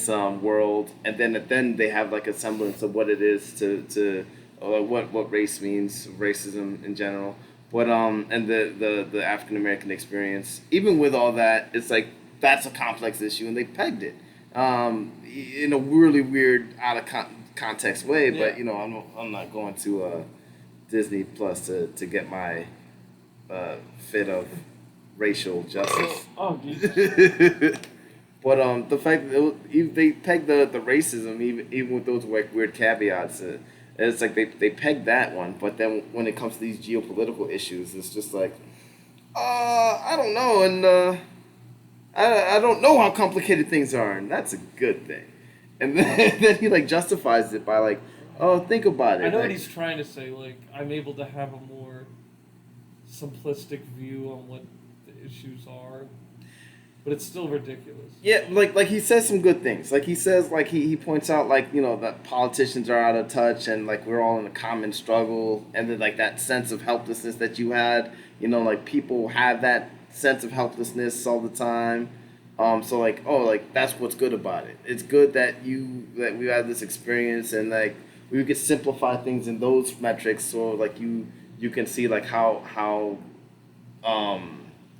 world, and then they have like a semblance of what it is to what race means, racism in general. But and the African American experience, even with all that, it's like that's a complex issue, and they pegged it in a really weird, out of context way. Yeah. But I'm not going to Disney Plus to get my fit of racial justice. Oh, dude. But the fact that they pegged the racism, even with those like weird caveats, it's like they pegged that one. But then when it comes to these geopolitical issues, it's just like, I don't know, and I don't know how complicated things are, and that's a good thing. And then he like justifies it by like, oh, think about it. I know like, what he's trying to say. Like, I'm able to have a more simplistic view on what the issues are, but it's still ridiculous. Yeah, like he says some good things. Like he says, like he points out, like that politicians are out of touch, and like we're all in a common struggle, and then like that sense of helplessness that you had. Like people have that sense of helplessness all the time. So like, oh, like that's what's good about it. It's good that we had this experience, and like we could simplify things in those metrics, so like you can see like how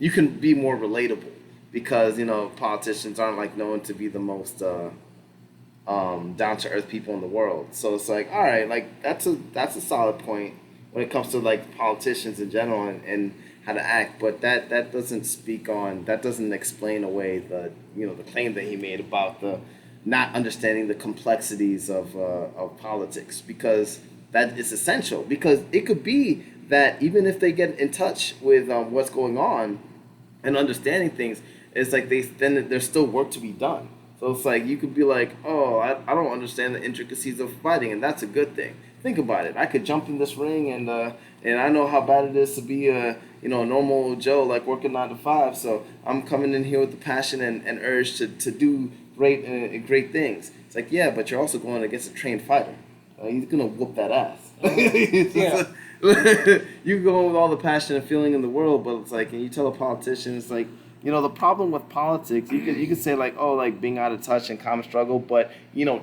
you can be more relatable. Because politicians aren't like known to be the most down to earth people in the world, so it's like, all right, like that's a solid point when it comes to like politicians in general and how to act. But that doesn't explain away the claim that he made about the not understanding the complexities of politics, because that is essential. Because it could be that even if they get in touch with what's going on and understanding things, it's like there's still work to be done. So it's like you could be like, oh, I don't understand the intricacies of fighting, and that's a good thing. Think about it. I could jump in this ring, and I know how bad it is to be a normal Joe, like working 9 to 5. So I'm coming in here with the passion and urge to do great things. It's like, yeah, but you're also going against a trained fighter. He's gonna whoop that ass. Yeah. You can go with all the passion and feeling in the world, but it's like, and you tell a politician, it's like, the problem with politics, you could say like, oh, like being out of touch and common struggle, but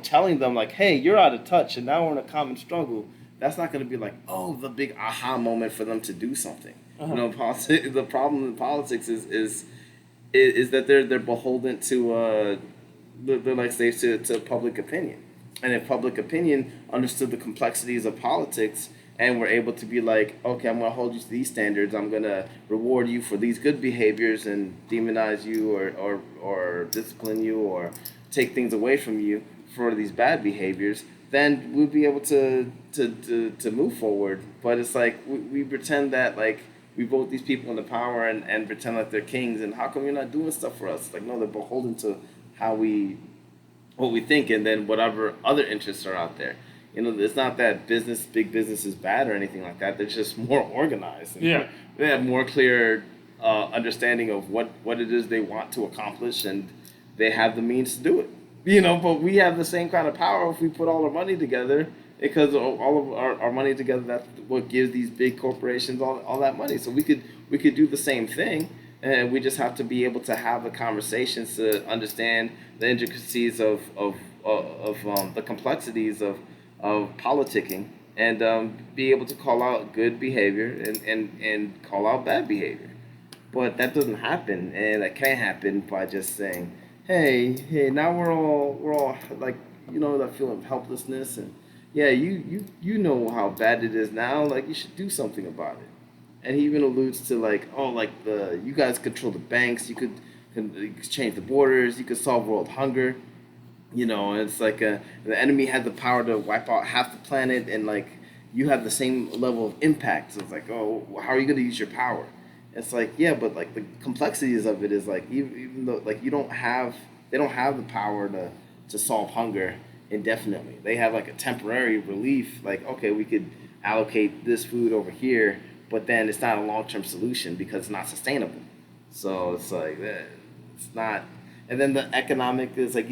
telling them like, hey, you're out of touch and now we're in a common struggle, that's not going to be like, oh, the big aha moment for them to do something. The problem in politics is that they're beholden to they're like slaves to public opinion, and if public opinion understood the complexities of politics, and we're able to be like, okay, I'm going to hold you to these standards. I'm going to reward you for these good behaviors and demonize you or discipline you or take things away from you for these bad behaviors. Then we'll be able to move forward. But it's like we pretend that like we vote these people into power and pretend like they're kings. And how come you're not doing stuff for us? Like, no, they're beholden to what we think, and then whatever other interests are out there. It's not that big business is bad or anything like that. They're just more organized. Yeah. They have more clear understanding of what it is they want to accomplish, and they have the means to do it. But we have the same kind of power if we put all our money together, because all of our money together, that's what gives these big corporations all that money. So we could do the same thing, and we just have to be able to have the conversations to understand the intricacies of the complexities of politicking, and be able to call out good behavior and call out bad behavior. But that doesn't happen, and that can't happen by just saying, hey, now we're all like, that feeling of helplessness, and yeah, you know how bad it is now, like you should do something about it. And he even alludes to like, oh, like you guys control the banks, you could change the borders, you could solve world hunger. It's like the enemy had the power to wipe out half the planet, and like you have the same level of impact. So it's like, oh, how are you going to use your power? It's like, yeah, but like the complexities of it is like, even though like they don't have the power to solve hunger indefinitely. They have like a temporary relief. Like, okay, we could allocate this food over here, but then it's not a long-term solution because it's not sustainable. So it's like it's not. And then the economic is like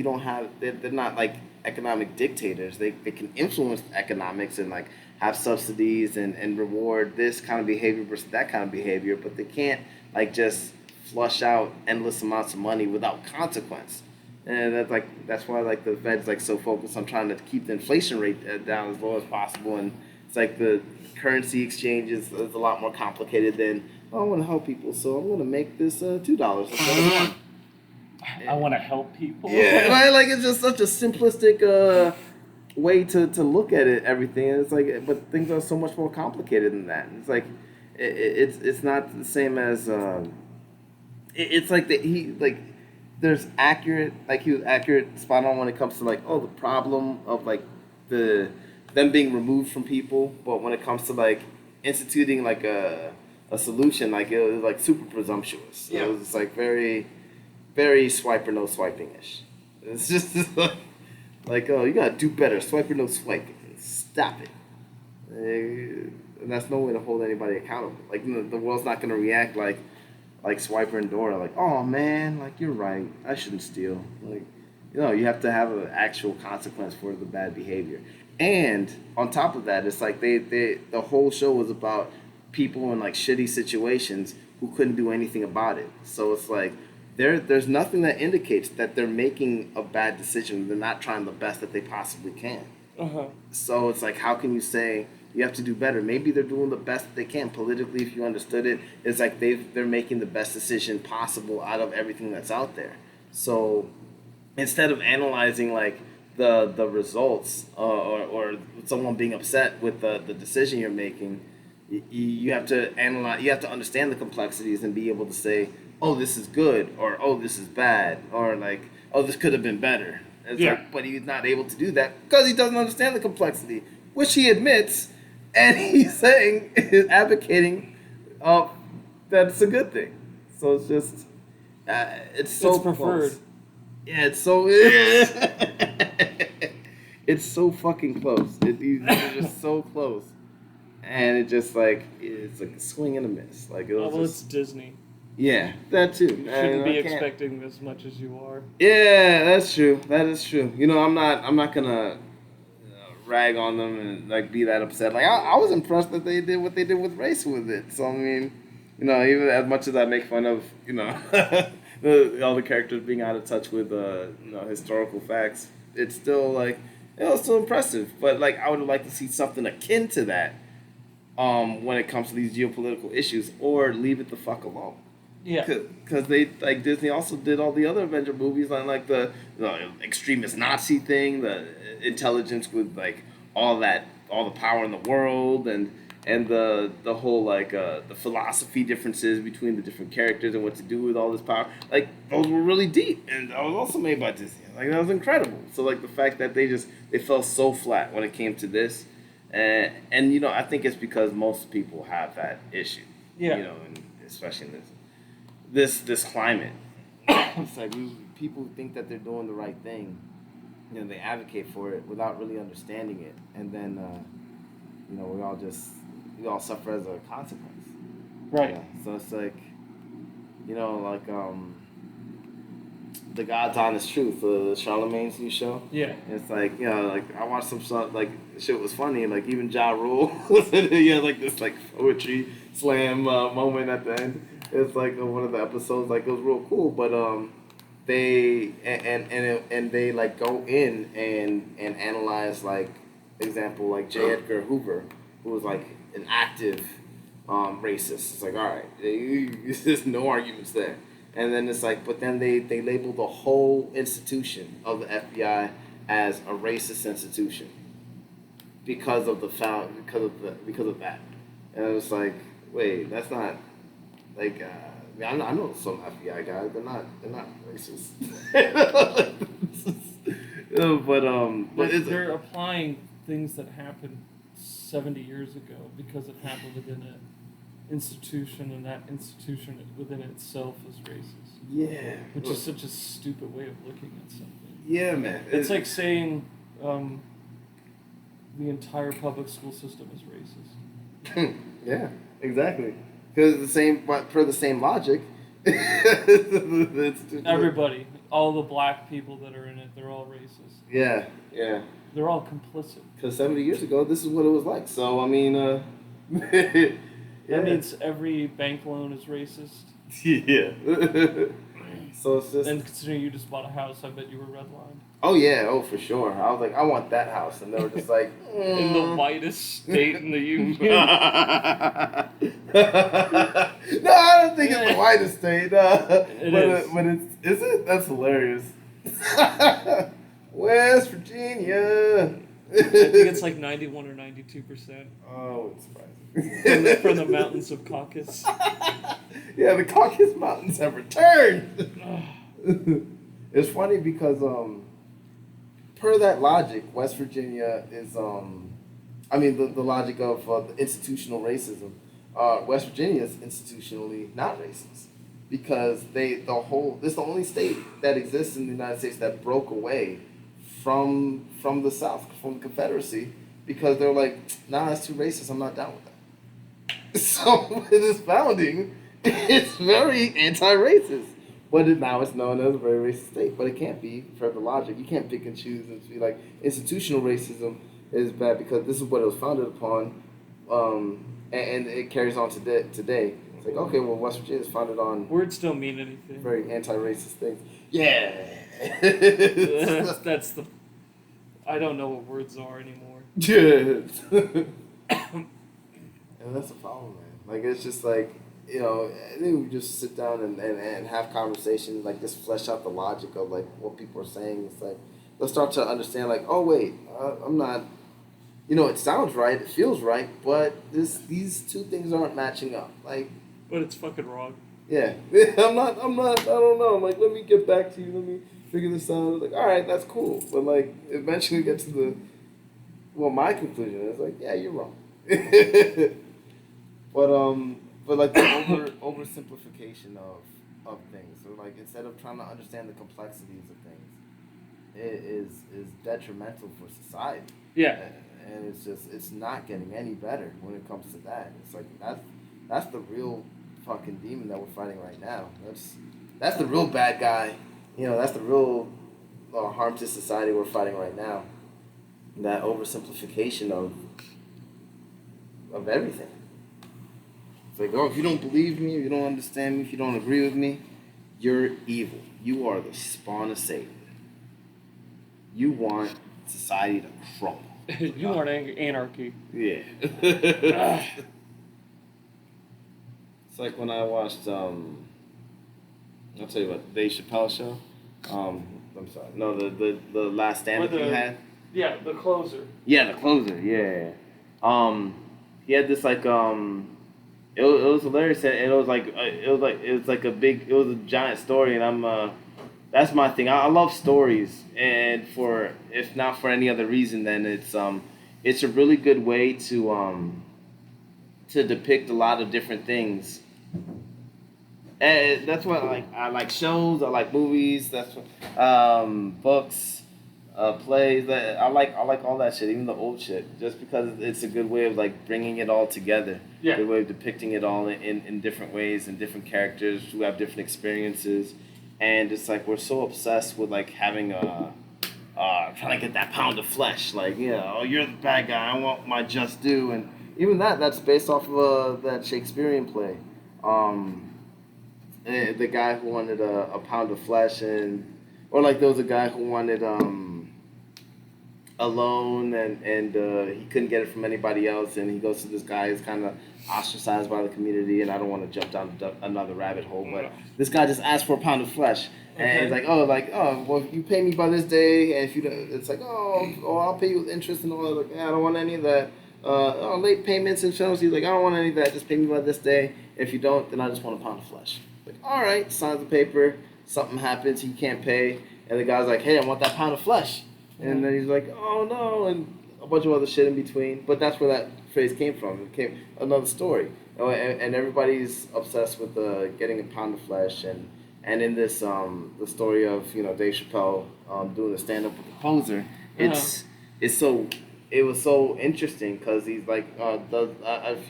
they're not like economic dictators. They can influence economics and like have subsidies and reward this kind of behavior versus that kind of behavior, but they can't like just flush out endless amounts of money without consequence. And that's why like the Fed's like so focused on trying to keep the inflation rate down as low as possible, and it's like the currency exchange is a lot more complicated than, oh, I want to help people, so I'm going to make this $2 instead of one. I want to help people. Yeah, right? Like it's just such a simplistic way to look at it, everything. And it's like, but things are so much more complicated than that. It's like, it's not the same as, it's like that he, like, there's accurate, like he was accurate, spot on when it comes to like, oh, the problem of like them being removed from people. But when it comes to like instituting like a solution, like it was like super presumptuous. Yeah. It was like very, very swipe or no swiping ish. It's just like, oh, you gotta do better. Swipe or no swiping. Stop it. And that's no way to hold anybody accountable. Like the world's not gonna react like Swiper and Dora. Like, oh man, like you're right. I shouldn't steal. Like, you have to have an actual consequence for the bad behavior. And on top of that, it's like the whole show was about people in like shitty situations who couldn't do anything about it. So it's like there's nothing that indicates that they're making a bad decision. They're not trying the best that they possibly can. So it's like, how can you say you have to do better? Maybe they're doing the best that they can politically. If you understood it, it's like they're making the best decision possible out of everything that's out there. So instead of analyzing like the results or someone being upset with the decision you're making, you have to analyze. You have to understand the complexities and be able to say, oh, this is good, or oh, this is bad, or like, oh, this could have been better. It's like, but he's not able to do that because he doesn't understand the complexity, which he admits, and he's saying, is advocating that it's a good thing. So it's just, it's so it's preferred. Close. Yeah, it's so, it's so fucking close. It's just so close. And it just like, it's like a swing and a miss. Like, It's Disney. Yeah, that too. You shouldn't be expecting as much as you are. Yeah, that's true. That is true. I'm not gonna rag on them and like be that upset. Like I was impressed that they did what they did with race with it. So I mean, even as much as I make fun of, all the characters being out of touch with historical facts, it's still like it was still impressive. But like I would like to see something akin to that when it comes to these geopolitical issues, or leave it the fuck alone. Yeah, because they like Disney also did all the other Avenger movies on like the extremist Nazi thing, the intelligence with like all the power in the world, and the whole like the philosophy differences between the different characters and what to do with all this power. Like those were really deep, and that was also made by Disney. Like that was incredible. So like the fact that they fell so flat when it came to this, and I think it's because most people have that issue. Yeah, and especially in this climate. It's like people think that they're doing the right thing. They advocate for it without really understanding it, and then we all suffer as a consequence. Right. Yeah. So it's like, The God's Honest Truth, Charlemagne's new show. Yeah. It's like, like I watched some stuff, like shit was funny, like even Ja Rule was in it. Yeah, like this like poetry slam moment at the end. It's like one of the episodes, like it was real cool, but they they like go in and analyze, like example, like J. Edgar Hoover, who was like an active racist. It's like, all right, there's no arguments there. And then it's like, but then they label the whole institution of the FBI as a racist institution because of that. And it was like, wait, that's not like I know some FBI guys. They're not racist. but they're applying things that happened 70 years ago because it happened within an institution, and that institution within itself is racist. Yeah. Which is such a stupid way of looking at something. Yeah, man. It's like saying the entire public school system is racist. Yeah, exactly. Because per the same logic, everybody all the black people that are in it, they're all racist. Yeah. They're all complicit. Because 70 years ago, this is what it was like. So, I mean, yeah. That means every bank loan is racist. Yeah. So it's just. And considering you just bought a house, I bet you were redlined. Oh, yeah. Oh, for sure. I was like, I want that house. And they were just like. In the whitest state in the union. No, I don't think it's the whitest state. But it's. Is it? That's hilarious. West Virginia. I think it's like 91 or 92%. Oh, it's surprising. From the mountains of Caucasus. Yeah, the Caucasus Mountains have returned. It's funny because, per that logic, West Virginia is, the logic of institutional racism. West Virginia is institutionally not racist because this is the only state that exists in the United States that broke away from the South, from the Confederacy, because they're like, nah, that's too racist. I'm not down with that. So in its founding, it's very anti-racist, but now it's known as a very racist state. But it can't be for the logic. You can't pick and choose and be like institutional racism is bad because this is what it was founded upon, and it carries on today. It's like, okay, well, West Virginia is founded on words don't mean anything. Very anti-racist things. Yeah. that's the. I don't know what words are anymore. Yeah. And that's the problem, man. Like, it's just like, I think we just sit down and have conversations, like, just flesh out the logic of, like, what people are saying. It's like, let's start to understand, like, oh, wait, I'm not, it sounds right, it feels right, but these two things aren't matching up. Like. But it's fucking wrong. Yeah. I don't know. I'm like, let me get back to you, let me figure this out. Like, all right, that's cool. But, like, eventually get to my conclusion is, like, yeah, you're wrong. But like the oversimplification of things. So like instead of trying to understand the complexities of things, it is detrimental for society. Yeah. And it's not getting any better when it comes to that. It's like that's the real fucking demon that we're fighting right now. That's the real bad guy. That's the real harm to society we're fighting right now. That oversimplification of everything. It's like, oh, if you don't believe me, if you don't understand me, if you don't agree with me, you're evil. You are the spawn of Satan. You want society to crumble. You want anarchy. Yeah. It's like when I watched, I'll tell you what, Dave Chappelle show. I'm sorry. No, the last stand-up he had. Yeah, the closer. Yeah, the closer. Yeah. He had this like it was hilarious, and it was a giant story, and that's my thing. I love stories, and if not for any other reason, then it's a really good way to depict a lot of different things. And that's what I like shows, I like movies, that's what, books. Plays that I like all that shit, even the old shit, just because it's a good way of like bringing it all together. Yeah. Good way of depicting it all in different ways and different characters who have different experiences, and it's like we're so obsessed with like having trying to get that pound of flesh, like oh, you're the bad guy, I want my just due, and even that's based off of that Shakespearean play. The guy who wanted a pound of flesh, or like there was a guy who wanted alone and he couldn't get it from anybody else, and he goes to this guy who's kind of ostracized by the community, and I don't want to jump down another rabbit hole, but this guy just asked for a pound of flesh, and it's like well, if you pay me by this day, and if you don't, it's like I'll pay you with interest and all that. Like, I don't want any of that. Late payments and shows. He's like, I don't want any of that, just pay me by this day. If you don't, then I just want a pound of flesh. Like, all right, signs the paper, something happens, he can't pay, and the guy's like, hey, I want that pound of flesh. And then he's like, oh no, and a bunch of other shit in between. But that's where that phrase came from. It came another story. And everybody's obsessed with getting a pound of flesh. And in this, the story of, Dave Chappelle doing the stand-up with the poser, it was so interesting because he's like,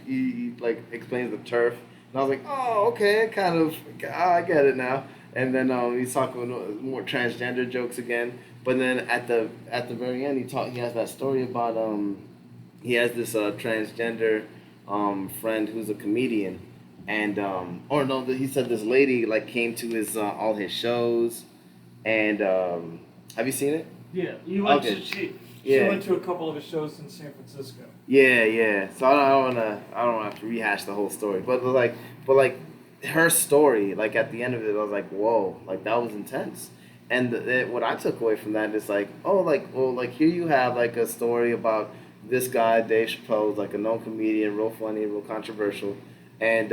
he like explains the turf. And I was like, oh, okay, I get it now. And then he's talking more transgender jokes again. But then at the very end, he has that story about he has this transgender friend who's a comedian, and or no, he said this lady like came to his all his shows, and have you seen it? Yeah, you went Okay. to she Yeah. went to a couple of his shows in San Francisco. Yeah, yeah. So I don't have to rehash the whole story, but her story, like at the end of it, I was like, whoa, like that was intense. And what I took away from that is like, oh, like well, like here you have like a story about this guy Dave Chappelle, who's like a known comedian, real funny, real controversial, and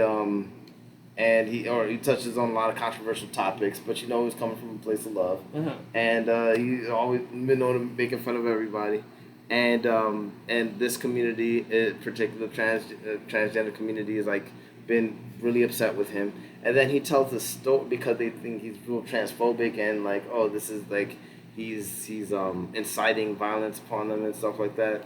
he touches on a lot of controversial topics, but you know he's coming from a place of love, and he's always been known to making fun of everybody, and this community, in particular transgender community, has like been really upset with him, and then he tells the story because they think he's real transphobic and like, oh, this is like he's inciting violence upon them and stuff like that.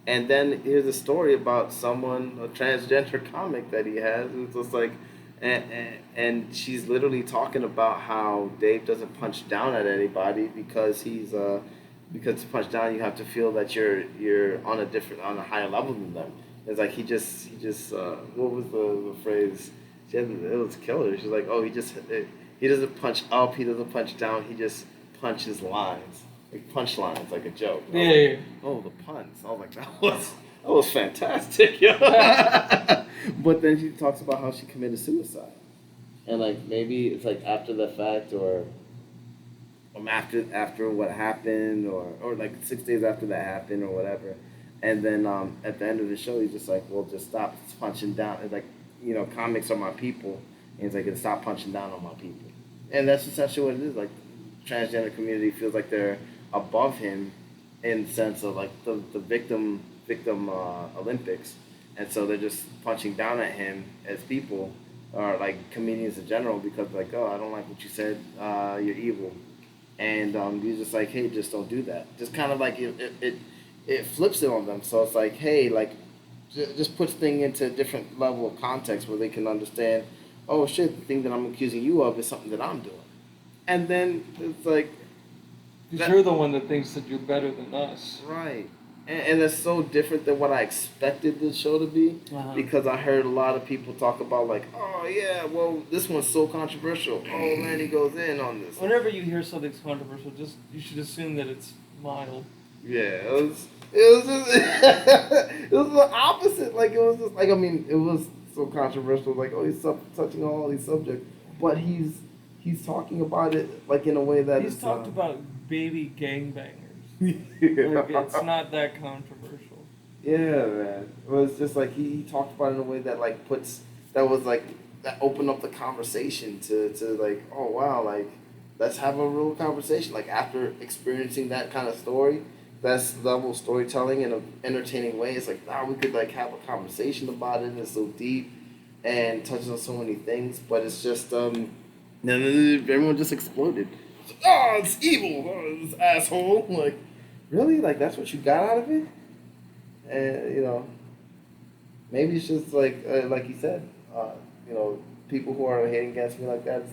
And then here's a story about someone, a transgender comic that he has. It's just like, and she's literally talking about how Dave doesn't punch down at anybody because because to punch down you have to feel that you're on a higher level than them. It's like he just what was the phrase? It was killer. She's like, oh, he doesn't punch up, he doesn't punch down, he just punches lines. Like punch lines, like a joke. Yeah. Oh, the puns. I was like, that was fantastic, yo. But then she talks about how she committed suicide, and like maybe it's like after the fact, or after what happened, or like 6 days after that happened, or whatever. And then at the end of the show, he's just like, well, just stop punching down. It's like, you know, comics are my people, and he's like, stop punching down on my people. And that's essentially what it is. Like, transgender community feels like they're above him in the sense of like the victim Olympics, and so they're just punching down at him as people, or like comedians in general, because like, oh, I don't like what you said, you're evil, and he's just like, hey, just don't do that. Just kind of like it flips it on them, so it's like, hey, like just puts things into a different level of context where they can understand, oh shit, the thing that I'm accusing you of is something that I'm doing, and then it's like. Because you're the one that thinks that you're better than us. Right. And it's so different than what I expected the show to be, because I heard a lot of people talk about like, oh yeah, well this one's so controversial. Oh man, he goes in on this. Whenever you hear something's controversial, you should assume that it's mild. Yeah, it was just it was the opposite. Like it was just like, I mean, it was so controversial. Like, oh, he's touching on all these subjects, but he's talking about it like in a way that he's talked about baby gangbangers. Yeah. Like, it's not that controversial. Yeah, man. It was just like he talked about it in a way that like that opened up the conversation to like, oh wow, like let's have a real conversation. Like after experiencing that kind of story, that's level storytelling in an entertaining way. It's like, wow, we could like have a conversation about it. It's so deep and touches on so many things, but it's just everyone just exploded. Oh, it's evil, oh, this asshole. Like, really? Like, that's what you got out of it? And, you know, maybe it's just like you said, you know, people who are hating against me like that,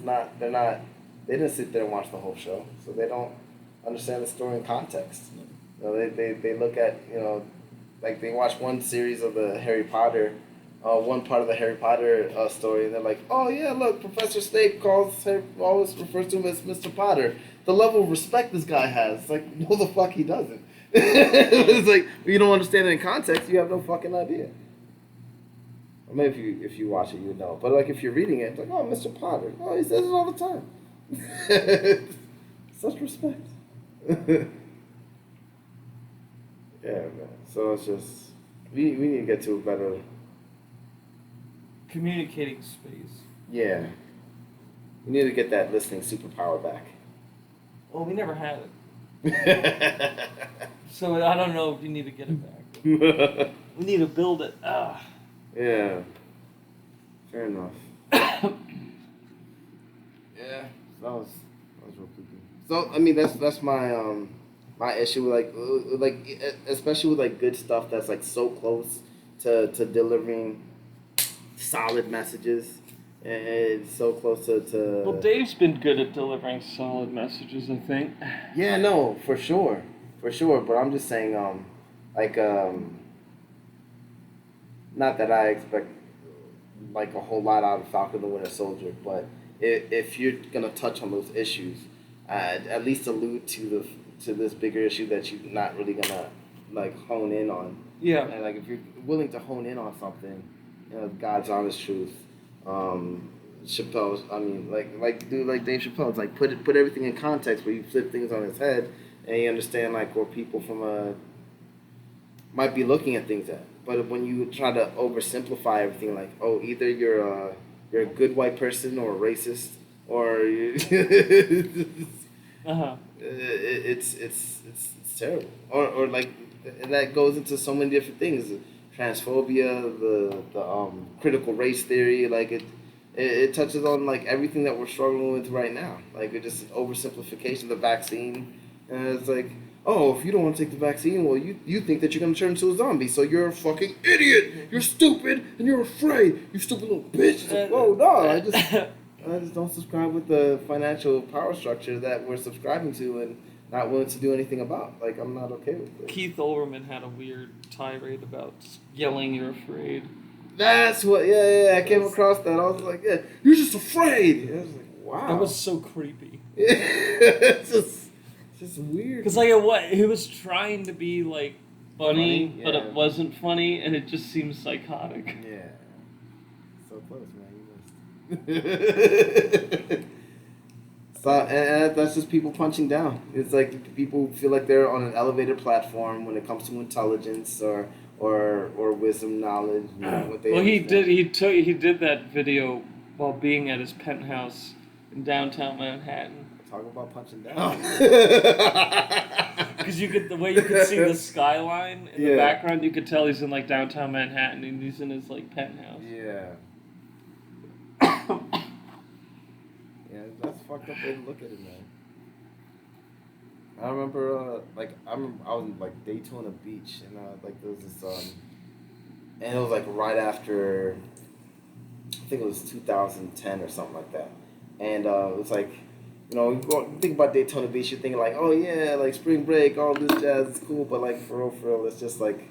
they didn't sit there and watch the whole show, so they don't understand the story in context. You know, they look at, you know, like they watch one series of the Harry Potter, one part of the Harry Potter story, and they're like, oh yeah, look, Professor Snape always refers to him as Mr. Potter. The level of respect this guy has. It's like, no the fuck he doesn't. It's like, you don't understand it in context, you have no fucking idea. Or maybe if you watch it, you would know. But like if you're reading it, it's like, oh, Mr. Potter. Oh, he says it all the time. Such respect. Yeah, man. So it's just, we need to get to a better... Communicating space. Yeah. We need to get that listening superpower back. Well, we never had it. So I don't know if you need to get it back. We need to build it. Yeah. Fair enough. Yeah. That was real creepy. So I mean that's my my issue with like especially with like good stuff that's like so close to delivering solid messages. It's so close to. Well, Dave's been good at delivering solid messages, I think. Yeah, no, for sure. But I'm just saying, like, not that I expect like a whole lot out of Falcon the Winter Soldier, but if you're gonna touch on those issues, at least allude to this bigger issue that you're not really gonna like hone in on. Yeah. And like if you're willing to hone in on something, God's honest truth. Chappelle's, I mean, like Dave Chappelle, it's like put everything in context where you flip things on its head and you understand like where people from might be looking at things at. But when you try to oversimplify everything, like, oh, either you're a good white person or a racist, or it's terrible. Or like, and that goes into so many different things: transphobia, the critical race theory. Like it touches on like everything that we're struggling with right now. Like it just oversimplification of the vaccine, and it's like, oh, if you don't want to take the vaccine, well, you think that you're going to turn into a zombie, so you're a fucking idiot. You're stupid, and you're afraid. You stupid little bitch. It's like, whoa, no, I just don't subscribe with the financial power structure that we're subscribing to and not willing to do anything about. Like, I'm not okay with it. Keith Olbermann had a weird tirade about yelling you're afraid. That's what, yeah, I came across that. I was like, yeah, you're just afraid. And I was like, wow. That was so creepy. It's just weird. Because like he was trying to be like funny, yeah. but it wasn't funny, and it just seems psychotic. Yeah. So close, man. You missed. So, and that's just people punching down. It's like people feel like they're on an elevated platform when it comes to intelligence or wisdom, knowledge. You know, what they Well, understand. he did that video while being at his penthouse in downtown Manhattan. Talk about punching down. Because the way you could see the skyline in the Yeah. background, you could tell he's in like downtown Manhattan and he's in his like penthouse. Yeah. Yeah, that's a fucked up way to look at it, man. I remember, I was in like Daytona Beach, and like there was this, and it was like right after, I think it was 2010 or something like that, and it was like, you think about Daytona Beach, you're thinking like, oh yeah, like spring break, all this jazz is cool, but like for real, it's just like,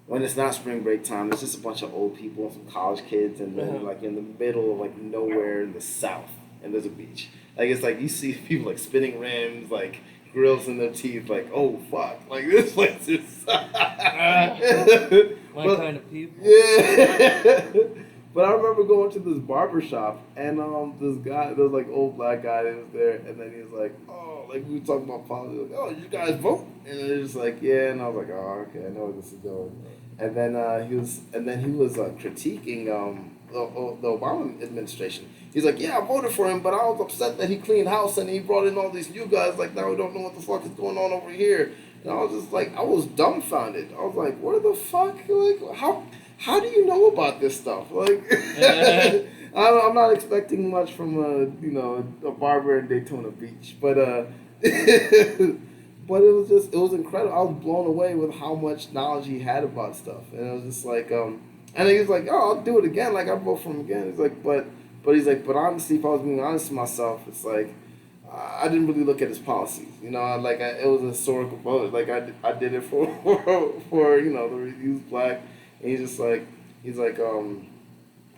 when it's not spring break time, it's just a bunch of old people and some college kids, and then like in the middle of like nowhere in the south, and there's a beach. Like it's like you see people like spinning rims, like grills in their teeth, like, oh fuck, like this place is. My kind of people. Yeah. But I remember going to this barber shop, and this guy, there was like old black guy that was there, and then he was like, oh, like we were talking about politics, like, oh, you guys vote, and it was like, yeah, and I was like, oh, okay, I know where this is going, and then he was critiquing the Obama administration. He's like, yeah, I voted for him, but I was upset that he cleaned house and he brought in all these new guys. Like now we don't know what the fuck is going on over here, and I was just like, I was dumbfounded. I was like, what the fuck, like how do you know about this stuff? Like, I'm not expecting much from a barber in Daytona Beach, but but it was incredible. I was blown away with how much knowledge he had about stuff, and it was just like, and he was like, oh, I'll do it again. Like I vote for him again. He's like, but he's like, but honestly, if I was being honest to myself, it's like, I didn't really look at his policies. Like it was a historical vote. Like I did it for the Reviews Black. And he's like, and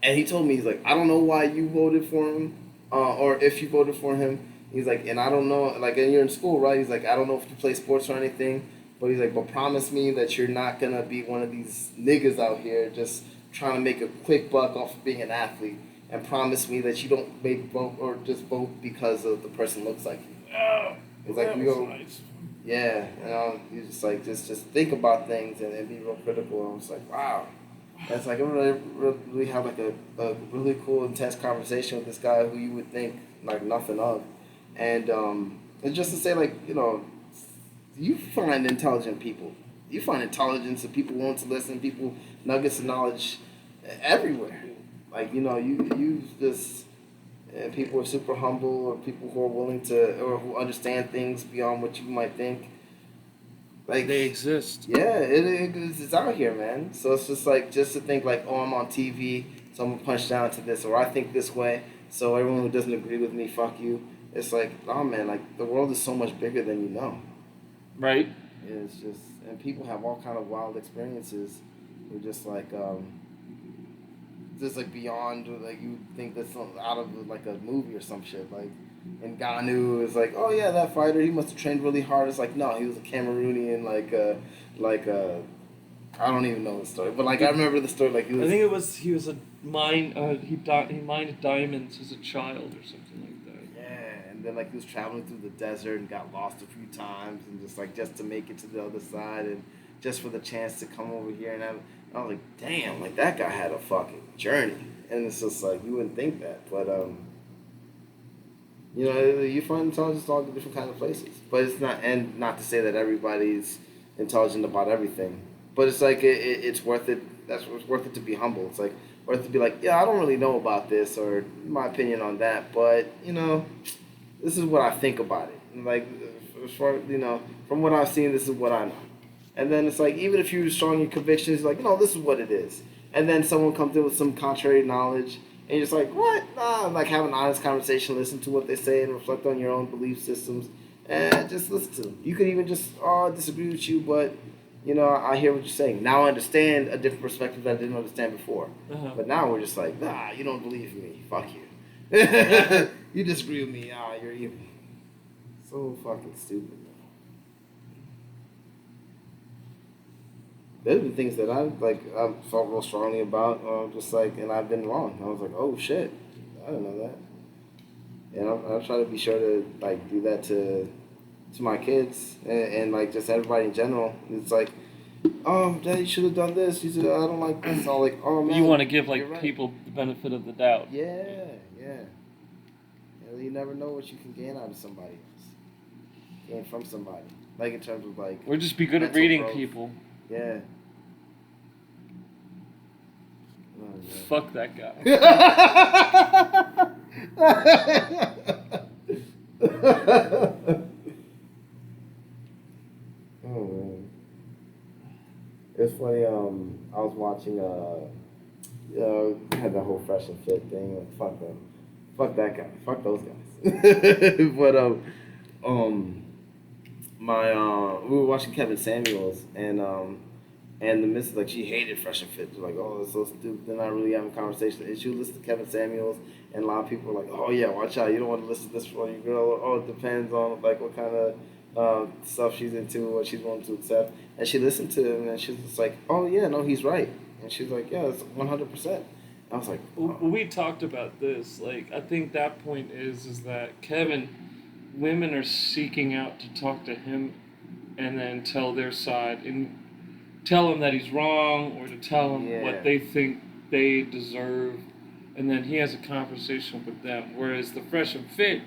he told me, he's like, I don't know why you voted for him, or if you voted for him. He's like, and I don't know, like, and you're in school, right? He's like, I don't know if you play sports or anything, but he's like, but promise me that you're not gonna be one of these niggas out here just trying to make a quick buck off of being an athlete, and promise me that you don't maybe vote or just vote because of the person looks like you. He's like, Nice. Yeah, you just like just think about things and be real critical. And it's like, wow, that's like I really have like a really cool intense conversation with this guy who you would think like nothing of, and it's just to say like you find intelligent people, you find intelligence and people want to listen, people nuggets of knowledge everywhere, like you just. And people are super humble, or people who are willing to, or who understand things beyond what you might think. Like They exist. Yeah, it's out here, man. So it's just like, just to think like, oh, I'm on TV so I'm gonna punch down to this, or I think this way, so everyone who doesn't agree with me, fuck you. It's like, oh man, like the world is so much bigger than you know. Right. It's just, and people have all kind of wild experiences. Who just like beyond, like you think that's out of like a movie or some shit. Like in Ganu, it's like, oh yeah, that fighter, he must have trained really hard. It's like, no, he was a Cameroonian, I don't even know the story, but like I remember the story. Like I think he was a mine. He mined diamonds as a child or something like that. Yeah, and then like he was traveling through the desert and got lost a few times, and just to make it to the other side, and just for the chance to come over here. And I was like, damn, like that guy had a fucking journey, and it's just like you wouldn't think that, but you know, you find intelligence in all the different kind of places, but it's not, and not to say that everybody's intelligent about everything. But it's like it's worth it. That's what's worth it to be humble. It's like worth it to be like, yeah, I don't really know about this or my opinion on that, but you know, this is what I think about it. And like, as far you know, from what I've seen, this is what I know. And then it's like, even if you're strong in your convictions, like, no, this is what it is. And then someone comes in with some contrary knowledge, and you're just like, what? Nah, like have an honest conversation, listen to what they say, and reflect on your own belief systems, and just listen to them. You could even just disagree with you, but you know, I hear what you're saying. Now I understand a different perspective that I didn't understand before. Uh-huh. But now we're just like, nah, you don't believe me. Fuck you. You disagree with me. You're evil. So fucking stupid, man. There's been things that I felt real strongly about, just like, and I've been wrong. I was like, oh shit, I didn't know that. And I'll try to be sure to like do that to my kids and like just everybody in general. It's like, oh, Dad, you should have done this. You said, I don't like this. All like, oh man. You want to give like right. people the benefit of the doubt. Yeah. You never know what you can gain out of somebody else. Gain from somebody. Like in terms of like. Or just be good at mental reading growth. people. Yeah. Fuck that guy. Oh man, it's funny. I was watching. Had that whole Fresh and Fit thing. Like, fuck them, fuck that guy, fuck those guys. But we were watching Kevin Samuels and the missus, like, she hated Fresh and Fit. She's like, oh, it's so stupid. They're not really having a conversation. And she would listen to Kevin Samuels, and a lot of people were like, oh, yeah, watch out. You don't want to listen to this for your girl. Oh, it depends on, like, what kind of stuff she's into, what she's willing to accept. And she listened to him, and she was just like, oh, yeah, no, he's right. And she's like, yeah, it's 100%. I was like, oh. Well, we talked about this. Like, I think that point is that Kevin, women are seeking out to talk to him and then tell their side and tell him that he's wrong or to tell him what they think they deserve, and then he has a conversation with them. Whereas the Fresh and Fit,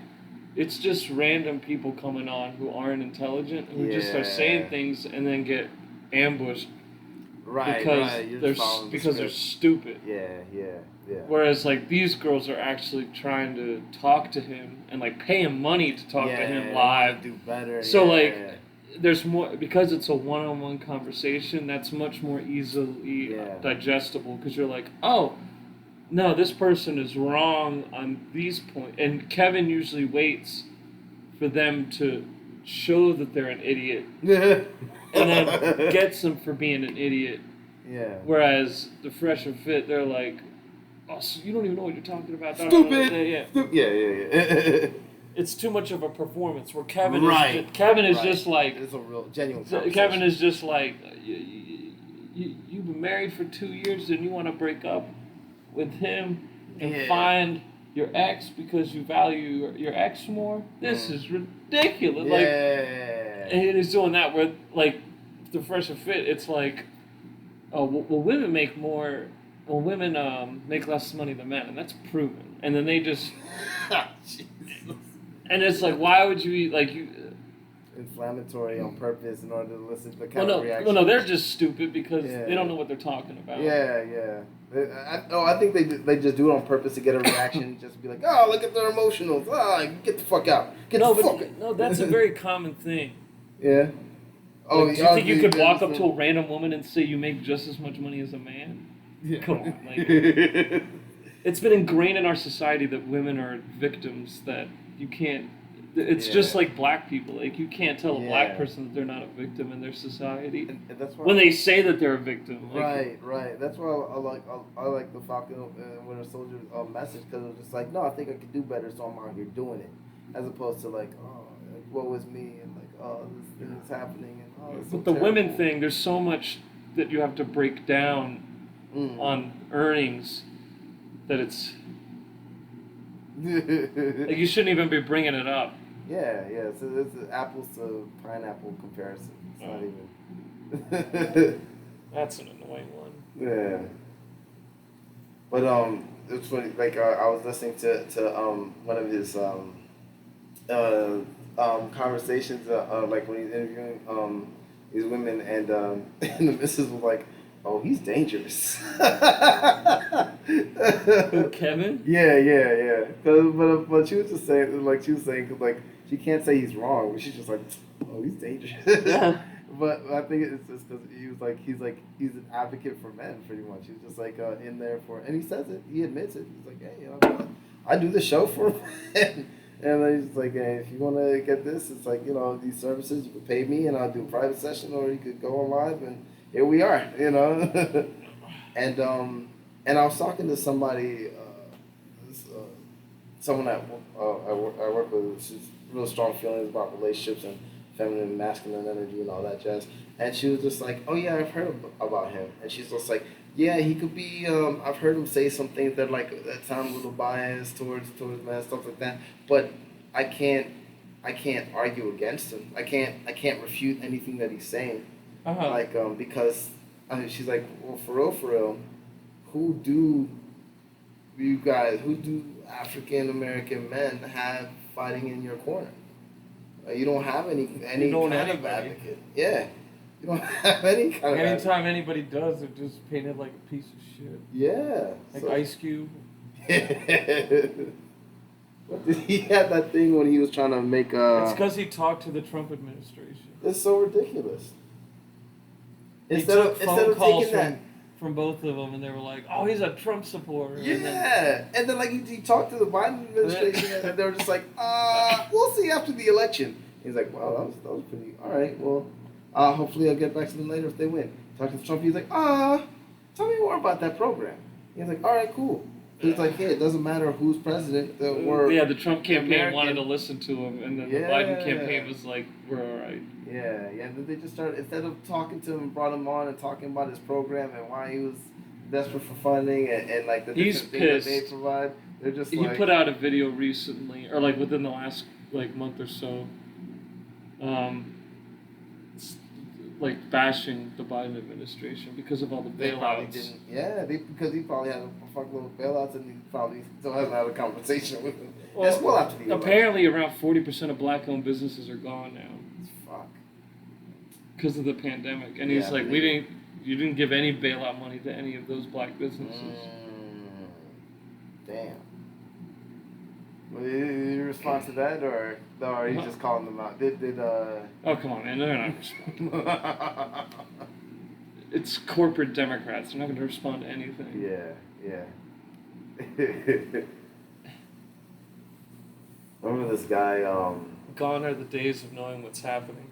it's just random people coming on who aren't intelligent, who just are saying things and then get ambushed because they're stupid. Yeah. Whereas like these girls are actually trying to talk to him and like pay him money to talk to him live. Do better. So there's more, because it's a one-on-one conversation, that's much more easily digestible, because you're like, oh, no, this person is wrong on these points. And Kevin usually waits for them to show that they're an idiot and then gets them for being an idiot. Yeah. Whereas the Fresh and Fit, they're like, oh, so you don't even know what you're talking about. Stupid. Yeah. It's too much of a performance. Where Kevin is just like, it's a real genuine. Kevin is just like, you've been married for 2 years and you want to break up with him and find your ex because you value your ex more. This is ridiculous. Yeah. Like, and he's doing that where like the Fresh and Fit. It's like, oh, well, women make more. Well, women make less money than men, and that's proven. And then they just. And it's like, why would you eat, like, you... inflammatory on purpose in order to listen to the kind of reaction. Well, no, they're just stupid because they don't know what they're talking about. Yeah. I think they just do it on purpose to get a reaction, just be like, oh, look at their emotionals. Get the fuck out. No, that's a very common thing. Yeah? Like, do you think you could walk up to a random woman and say you make just as much money as a man? Yeah. Come on, like, it's been ingrained in our society that women are victims, that you can't. It's just like black people. Like, you can't tell a black person that they're not a victim in their society. And that's why When they say that they're a victim. Like, right. That's why I like the Falcon and Winter Soldier message, because it was just like, no, I think I could do better, so I'm out here doing it, as opposed to like, oh, like, woe is me, and like, oh, this thing is happening, and oh, it's so but the terrible. women thing, there's so much that you have to break down on earnings that it's like you shouldn't even be bringing it up. Yeah. So it's an apples to pineapple comparison. It's not even. That's an annoying one. Yeah. But it's funny. Like I was listening to one of his conversations like when he's interviewing these women, and and the missus was like, "Oh, he's dangerous." Kevin? Yeah. But she was just saying, like, cause like she can't say he's wrong, but she's just like, "Oh, he's dangerous." Yeah. But I think it's just because he's an advocate for men, pretty much. He's just like in there for, and he says it, he admits it. He's like, "Hey, I do the show for men." And then he's like, "Hey, if you want to get this, it's like, these services, you could pay me and I'll do a private session, or you could go on live, and here we are, And I was talking to somebody, someone that I work with. She's real strong feelings about relationships and feminine, masculine energy and all that jazz. And she was just like, "Oh yeah, I've heard about him." And she's just like, "Yeah, he could be. I've heard him say some things that sound a little biased towards men, stuff like that. But I can't argue against him. I can't refute anything that he's saying. Because she's like, well, for real, who do African American men have fighting in your corner? You don't have any kind of advocate. Yeah, you don't have any kind of. Anytime anybody does, they're just painted like a piece of shit. Yeah. Like Ice Cube. He had that thing when he was trying to make It's because he talked to the Trump administration. It's so ridiculous. He took phone calls from both of them, and they were like, "Oh, he's a Trump supporter." Yeah, and then like he talked to the Biden administration, and they were just like, we'll see after the election." He's like, "Wow, that was pretty. All right, well, hopefully I'll get back to them later if they win." Talking to Trump, he's like, "Tell me more about that program." He's like, "All right, cool." He's like, "Hey, it doesn't matter who's president. The Trump campaign American. wanted to listen to him, and then the Biden campaign was like, "We're all right." Yeah. And then they just started, instead of talking to him and brought him on and talking about his program and why he was desperate for funding and like the different things that they provide, they're just He put out a video recently, or like within the last like month or so, like bashing the Biden administration because of all the bailouts. Because he probably had a fuckload of bailouts, and he probably still hasn't had a conversation with them. Well, after the apparently around 40% of black-owned businesses are gone now. Fuck. Because of the pandemic, and he's like, you didn't give any bailout money to any of those black businesses. Damn. Well, did you respond to that, or are you just calling them out? Oh, come on, man, they're not responding. It's corporate Democrats. They're not going to respond to anything. Yeah. Remember this guy? Gone are the days of knowing what's happening.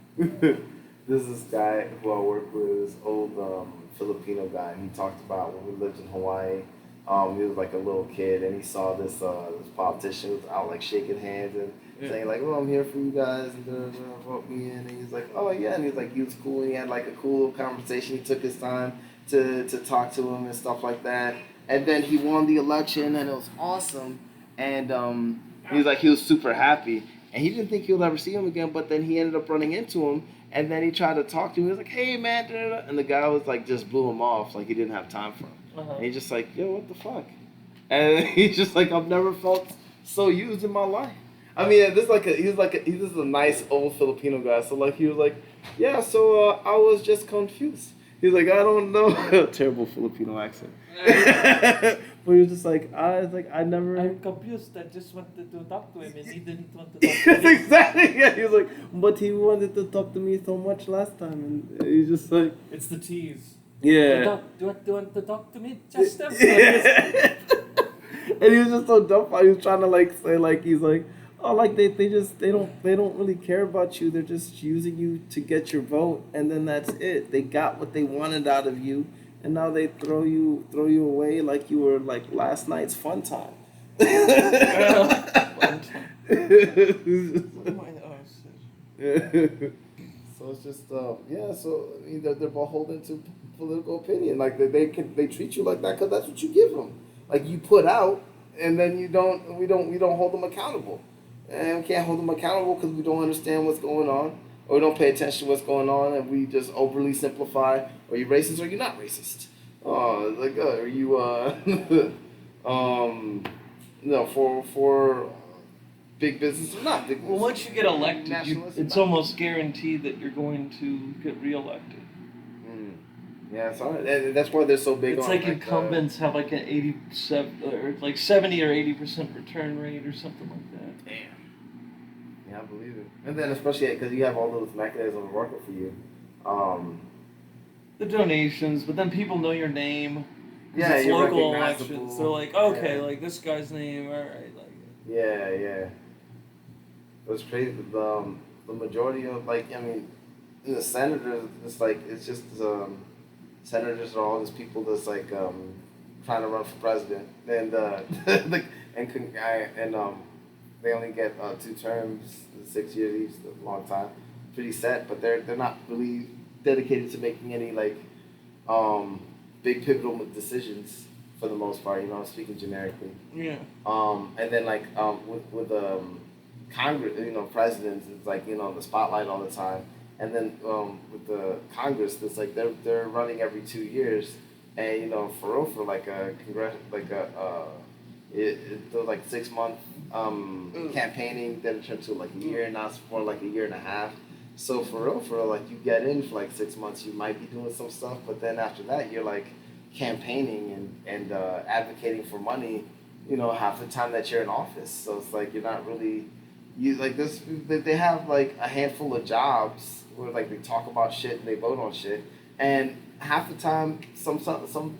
There's this guy who I work with, this old Filipino guy, and he talked about when we lived in Hawaii. He was like a little kid, and he saw this politician who was out like shaking hands and saying like, "Oh, I'm here for you guys," and vote me in. And he's like, "Oh yeah," and he was cool, and he had like a cool conversation. He took his time to talk to him and stuff like that. And then he won the election, and it was awesome. And he was super happy, and he didn't think he would ever see him again. But then he ended up running into him. And then he tried to talk to him. He was like, "Hey, man," and the guy was like, just blew him off, like he didn't have time for him. And he's just like, "Yo, what the fuck?" And he's just like, "I've never felt so used in my life." I mean, he's a nice old Filipino guy. So like, he was like, "Yeah, so I was just confused." He's like, "I don't know." Terrible Filipino accent. But he was just like, I never. I'm confused. I just wanted to talk to him, and he didn't want to talk to me. Exactly. Yeah. He was like, "But he wanted to talk to me so much last time," and he's just like, It's the tease. Yeah. Do you want to talk to me, Chester? And he was just so dumbfounded. He was trying to like say like he's like, oh, like they don't really care about you. They're just using you to get your vote, and then that's it. They got what they wanted out of you, and now they throw you away like you were like last night's fun time. Fun time. So it's just yeah. So I mean, they're beholden to political opinion. Like they treat you like that because that's what you give them. Like you put out, and then we don't hold them accountable, and we can't hold them accountable because we don't understand what's going on, or we don't pay attention to what's going on, and we just overly simplify. Are you racist or are you not racist? Oh, like are you no for big business or not big business? Well, once you get elected, Nationalist or it's not? almost guaranteed that you're going to get reelected. Yeah, so that's why they're so big It's on like incumbents have like an 87 or like 70 or 80% return rate or something like that. Damn. Yeah, I believe it. And then especially because you have all those mechanisms working for you. The donations, but then people know your name. 'Cause Yeah, it's you're local recognizable. elections. They're like, okay, Yeah. like this guy's name, all right, like. Yeah. It was crazy. The majority of like I mean, the senators, it's just senators are all just people that's like trying to run for president, and they only get 2 terms, 6 years each, a long time, pretty set. But they're not really dedicated to making any like big pivotal decisions for the most part. You know, speaking generically. Yeah. And then like with Congress, you know, presidents, it's like you know the spotlight all the time. And then with the Congress, it's like they're running every 2 years, and you know for like a congress like they're like 6 month campaigning, then it turned to like a year, and now it's for like a year and a half. So for real, like you get in for like 6 months, you might be doing some stuff, but then after that, you're like campaigning and advocating for money, you know, half the time that you're in office. So it's like you're not really like this. They have like a handful of jobs where like they talk about shit and they vote on shit, and half the time some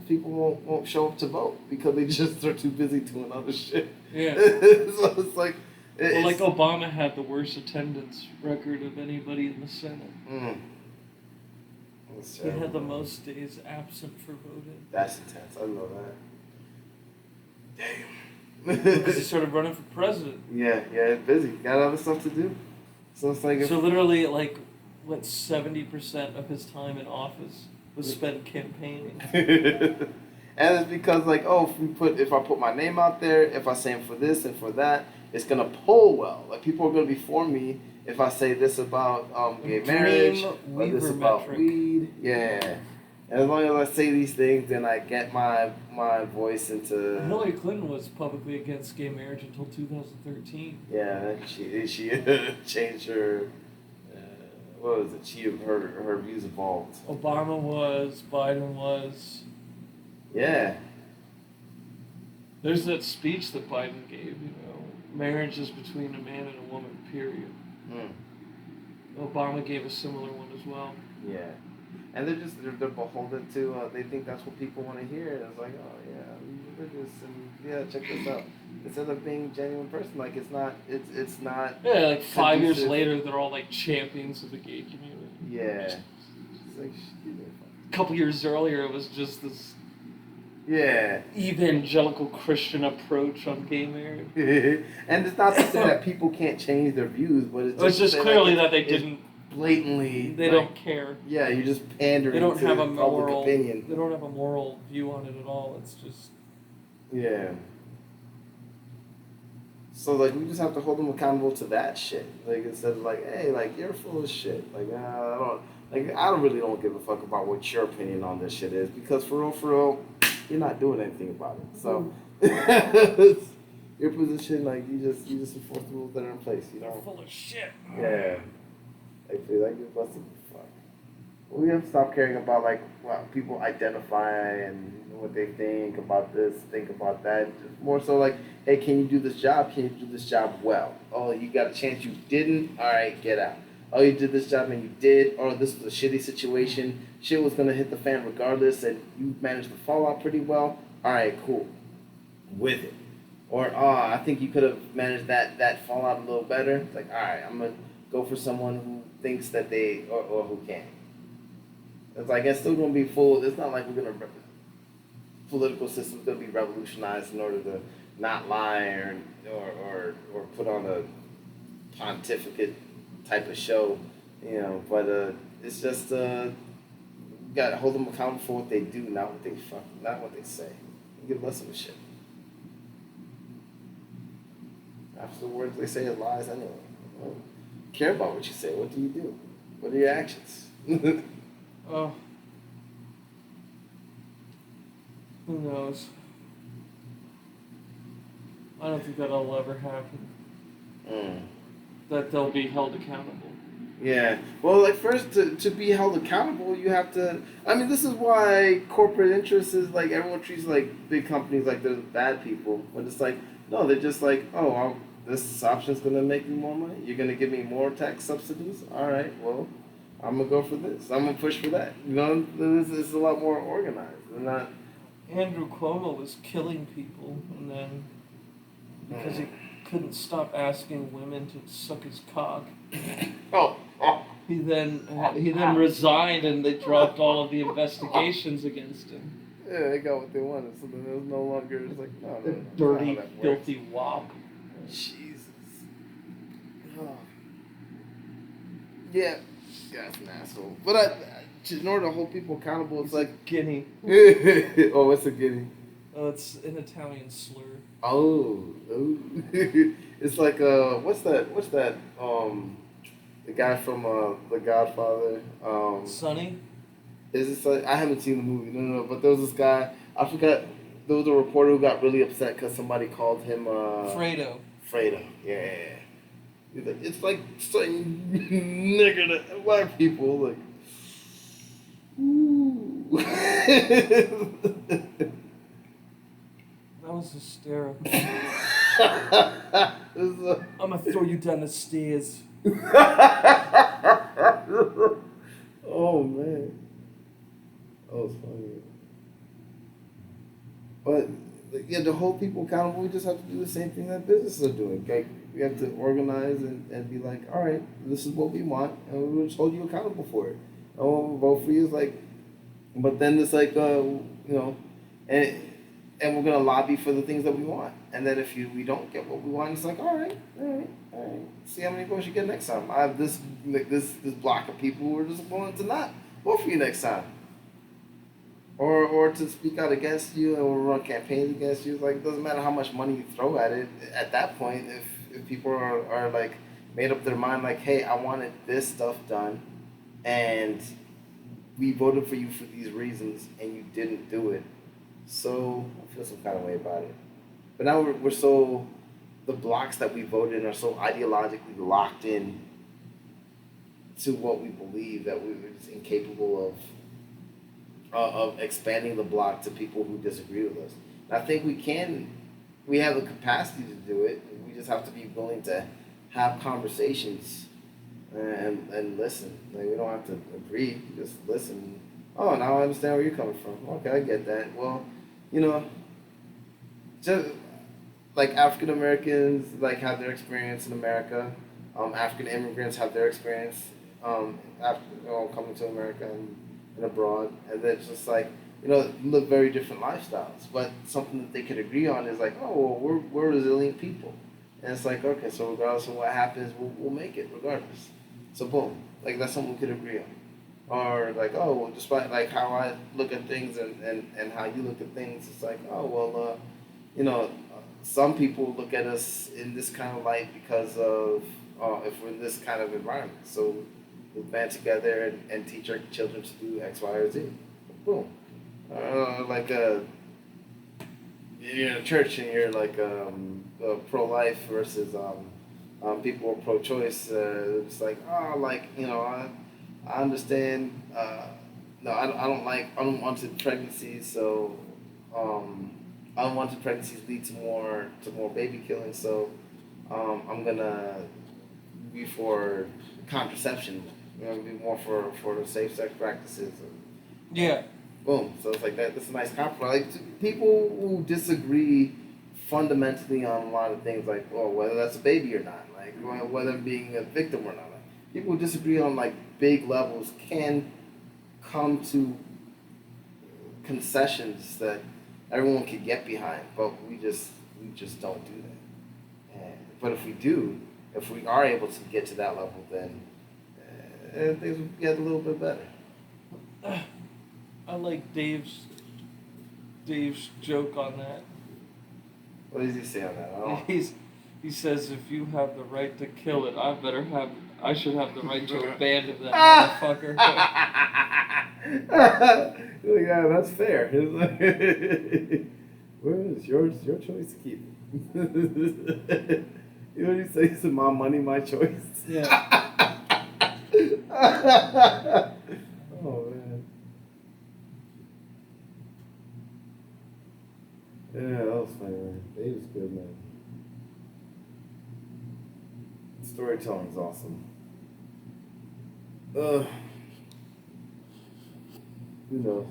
people won't show up to vote because they just are too busy doing other shit. Yeah. So it's like. Well, like Obama had the worst attendance record of anybody in the Senate. He had the most days absent for voting. That's intense. I know that. Damn. Because he started running for president. Yeah, it's busy. Got other stuff to do. So it's like So literally, like, 70% of his time in office was spent campaigning. and it's because like, oh, if I put my name out there, if I say I'm for this and for that, it's gonna poll well. Like people are gonna be for me if I say this about gay marriage or this about weed. Yeah. And as long as I say these things, then I get my voice into. Hillary Clinton was publicly against gay marriage until 2013. Yeah, she changed her. What was it? Her views evolved. Obama was, Biden was. Yeah. There's that speech that Biden gave, you know, marriage is between a man and a woman, period. Obama gave a similar one as well. Yeah. And they're beholden to, they think that's what people want to hear. And it's like, oh, yeah, I'm religious, and yeah, check this out. Instead of being a genuine person, like, it's not. Yeah, like 5 years conducive. later, they're all like champions of the gay community. Yeah. It's like, A couple years earlier, it was just this yeah. evangelical Christian approach on gay marriage. And it's not to say that people can't change their views, but It's just to say, clearly like, that they it's didn't. blatantly. They like, don't care. Yeah, you're just pandering They don't to have a public moral. opinion. They don't have a moral view on it at all. It's just. Yeah. So like we just have to hold them accountable to that shit. Like instead of like, hey, like you're full of shit. Like I don't give a fuck about what your opinion on this shit is because for real, you're not doing anything about it. So your position, like you just enforce the rules that are in place. You know. They're full of shit. Yeah. I feel like you're busted the fuck. We have to stop caring about like what people identify and what they think about this, think about that. Just more so like, hey, can you do this job? Can you do this job well? Oh, you got a chance you didn't? All right, get out. oh, you did this job and you did, or this was a shitty situation, shit was gonna hit the fan regardless, and you managed the fallout pretty well. All right, cool, with it. Or I think you could have managed that fallout a little better. It's like, all right, I'm gonna go for someone who thinks that they or who can. It's like it's still gonna be full. It's not like we're gonna political system's gonna be revolutionized in order to not lie or put on a pontificate type of show, you know. But it's just you gotta hold them accountable for what they do, not what they say. You give less of a shit. After the words they say is lies anyway. You don't care about what you say. What do you do? What are your actions? Oh. Who knows? I don't think that'll ever happen. That they'll be held accountable. Yeah. Well, like first to be held accountable, you have to. I mean, this is why corporate interests is like everyone treats like big companies like they're bad people, but it's like no, they're just like this option's gonna make me more money. You're gonna give me more tax subsidies. All right. Well, I'm gonna go for this. I'm gonna push for that. You know, this is a lot more organized. They're not. Andrew Cuomo was killing people, and then because he couldn't stop asking women to suck his cock, he then resigned, and they dropped all of the investigations against him. Yeah, they got what they wanted, so then it was no longer. It's like no, The that's not dirty, how that works. filthy wop. Jesus. Oh. Yeah, guy's an asshole. But in order to hold people accountable, it's like Guinea. oh, what's a guinea? Oh, it's an Italian slur. Oh. It's like what's that? The guy from The Godfather. Sonny? Is this like I haven't seen the movie. No. But there was this guy. I forgot. There was a reporter who got really upset because somebody called him Fredo. Fredo. Yeah. He's like, it's like saying nigger to black people. Like, ooh. That was hysterical. This is I'm gonna throw you down the stairs. oh man, that was funny. But yeah, to hold people accountable, we just have to do the same thing that businesses are doing. Like we have to organize and be like, all right, this is what we want, and we'll just hold you accountable for it. And we'll vote for you. It's like, but then it's like, and we're gonna lobby for the things that we want. And then if we don't get what we want, it's like, all right. See how many votes you get next time. I have this block of people who are just willing to not vote for you next time. Or to speak out against you or run campaigns against you. Like, it doesn't matter how much money you throw at it. At that point, if people are like made up their mind, like, hey, I wanted this stuff done, and we voted for you for these reasons, and you didn't do it, so I feel some kind of way about it. But now we're so, the blocks that we voted in are so ideologically locked in to what we believe that we're just incapable of expanding the block to people who disagree with us. And I think we have the capacity to do it. We just have to be willing to have conversations and listen. Like, we don't have to agree, just listen. Oh, now I understand where you're coming from. Okay, I get that. Well, just like African Americans have their experience in America. African immigrants have their experience after coming to America and abroad, and then it's just like live very different lifestyles. But something that they could agree on is like, oh, well, we're resilient people, and it's like, okay, so regardless of what happens, we'll make it regardless. So boom, like that's something we could agree on. Or like, oh, well, despite like how I look at things and how you look at things, it's like, oh well, some people look at us in this kind of light because of if we're in this kind of environment. So we'll band together and teach our children to do X, Y, or Z. Boom. Like you're in a church and you're like pro-life versus people who are pro-choice. It's like, I understand. No, I don't like unwanted pregnancies. So unwanted pregnancies lead to more baby killing. So I'm gonna be for contraception. We're gonna be more for the safe sex practices. Yeah. Boom. So it's like that. That's a nice compromise. Like, people who disagree fundamentally on a lot of things, like, well, whether that's a baby or not, like, whether being a victim or not. Like, people who disagree on like big levels can come to concessions that everyone can get behind, but we just don't do that. But if we are able to get to that level, then things will get a little bit better. I like Dave's joke on that. What does he say on that? Oh. He says, if you have the right to kill it, I should have the right to abandon that motherfucker. Yeah, that's fair. Well, it's your choice to keep it. You know what he says? My money, my choice. Yeah. Oh man. Yeah, that was funny, man. Dave's good, man. Storytelling's awesome. Who knows?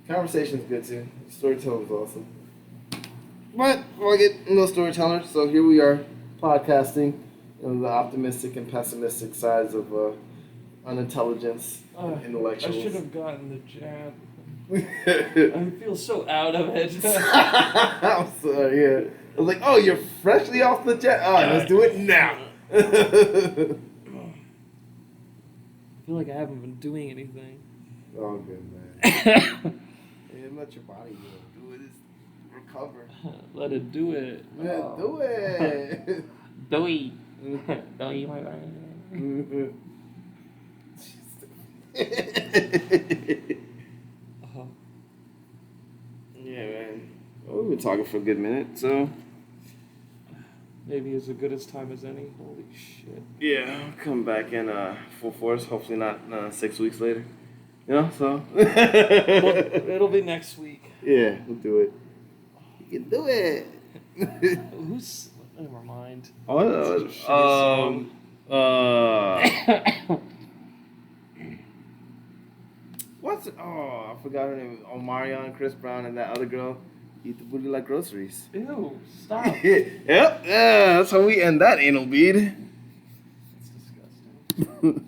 Conversation's good too. Storytelling's awesome. But we'll get no storytellers, so here we are podcasting, the optimistic and pessimistic sides of unintelligence, intellectuals. I should have gotten the jab. I feel so out of it. I'm sorry, yeah. I was like, oh, you're freshly off the jet. All right, let's do it now. I feel like I haven't been doing anything. Oh, good, man. Yeah, let your body do it. Recover. Let it do it. Yeah, do it. Do it. Don't eat my body. Yeah, man. Well, we've been talking for a good minute, so. Maybe as good as time as any. Holy shit. Yeah, I'll come back in full force. Hopefully not 6 weeks later. You know, so. It'll be next week. Yeah, we'll do it. You can do it. Who's? Never mind. What's it? Oh, I forgot her name. Omarion, Chris Brown, and that other girl eat the booty like groceries. Ew! Stop. Yep. Yeah, that's how we end that anal bead. It's disgusting.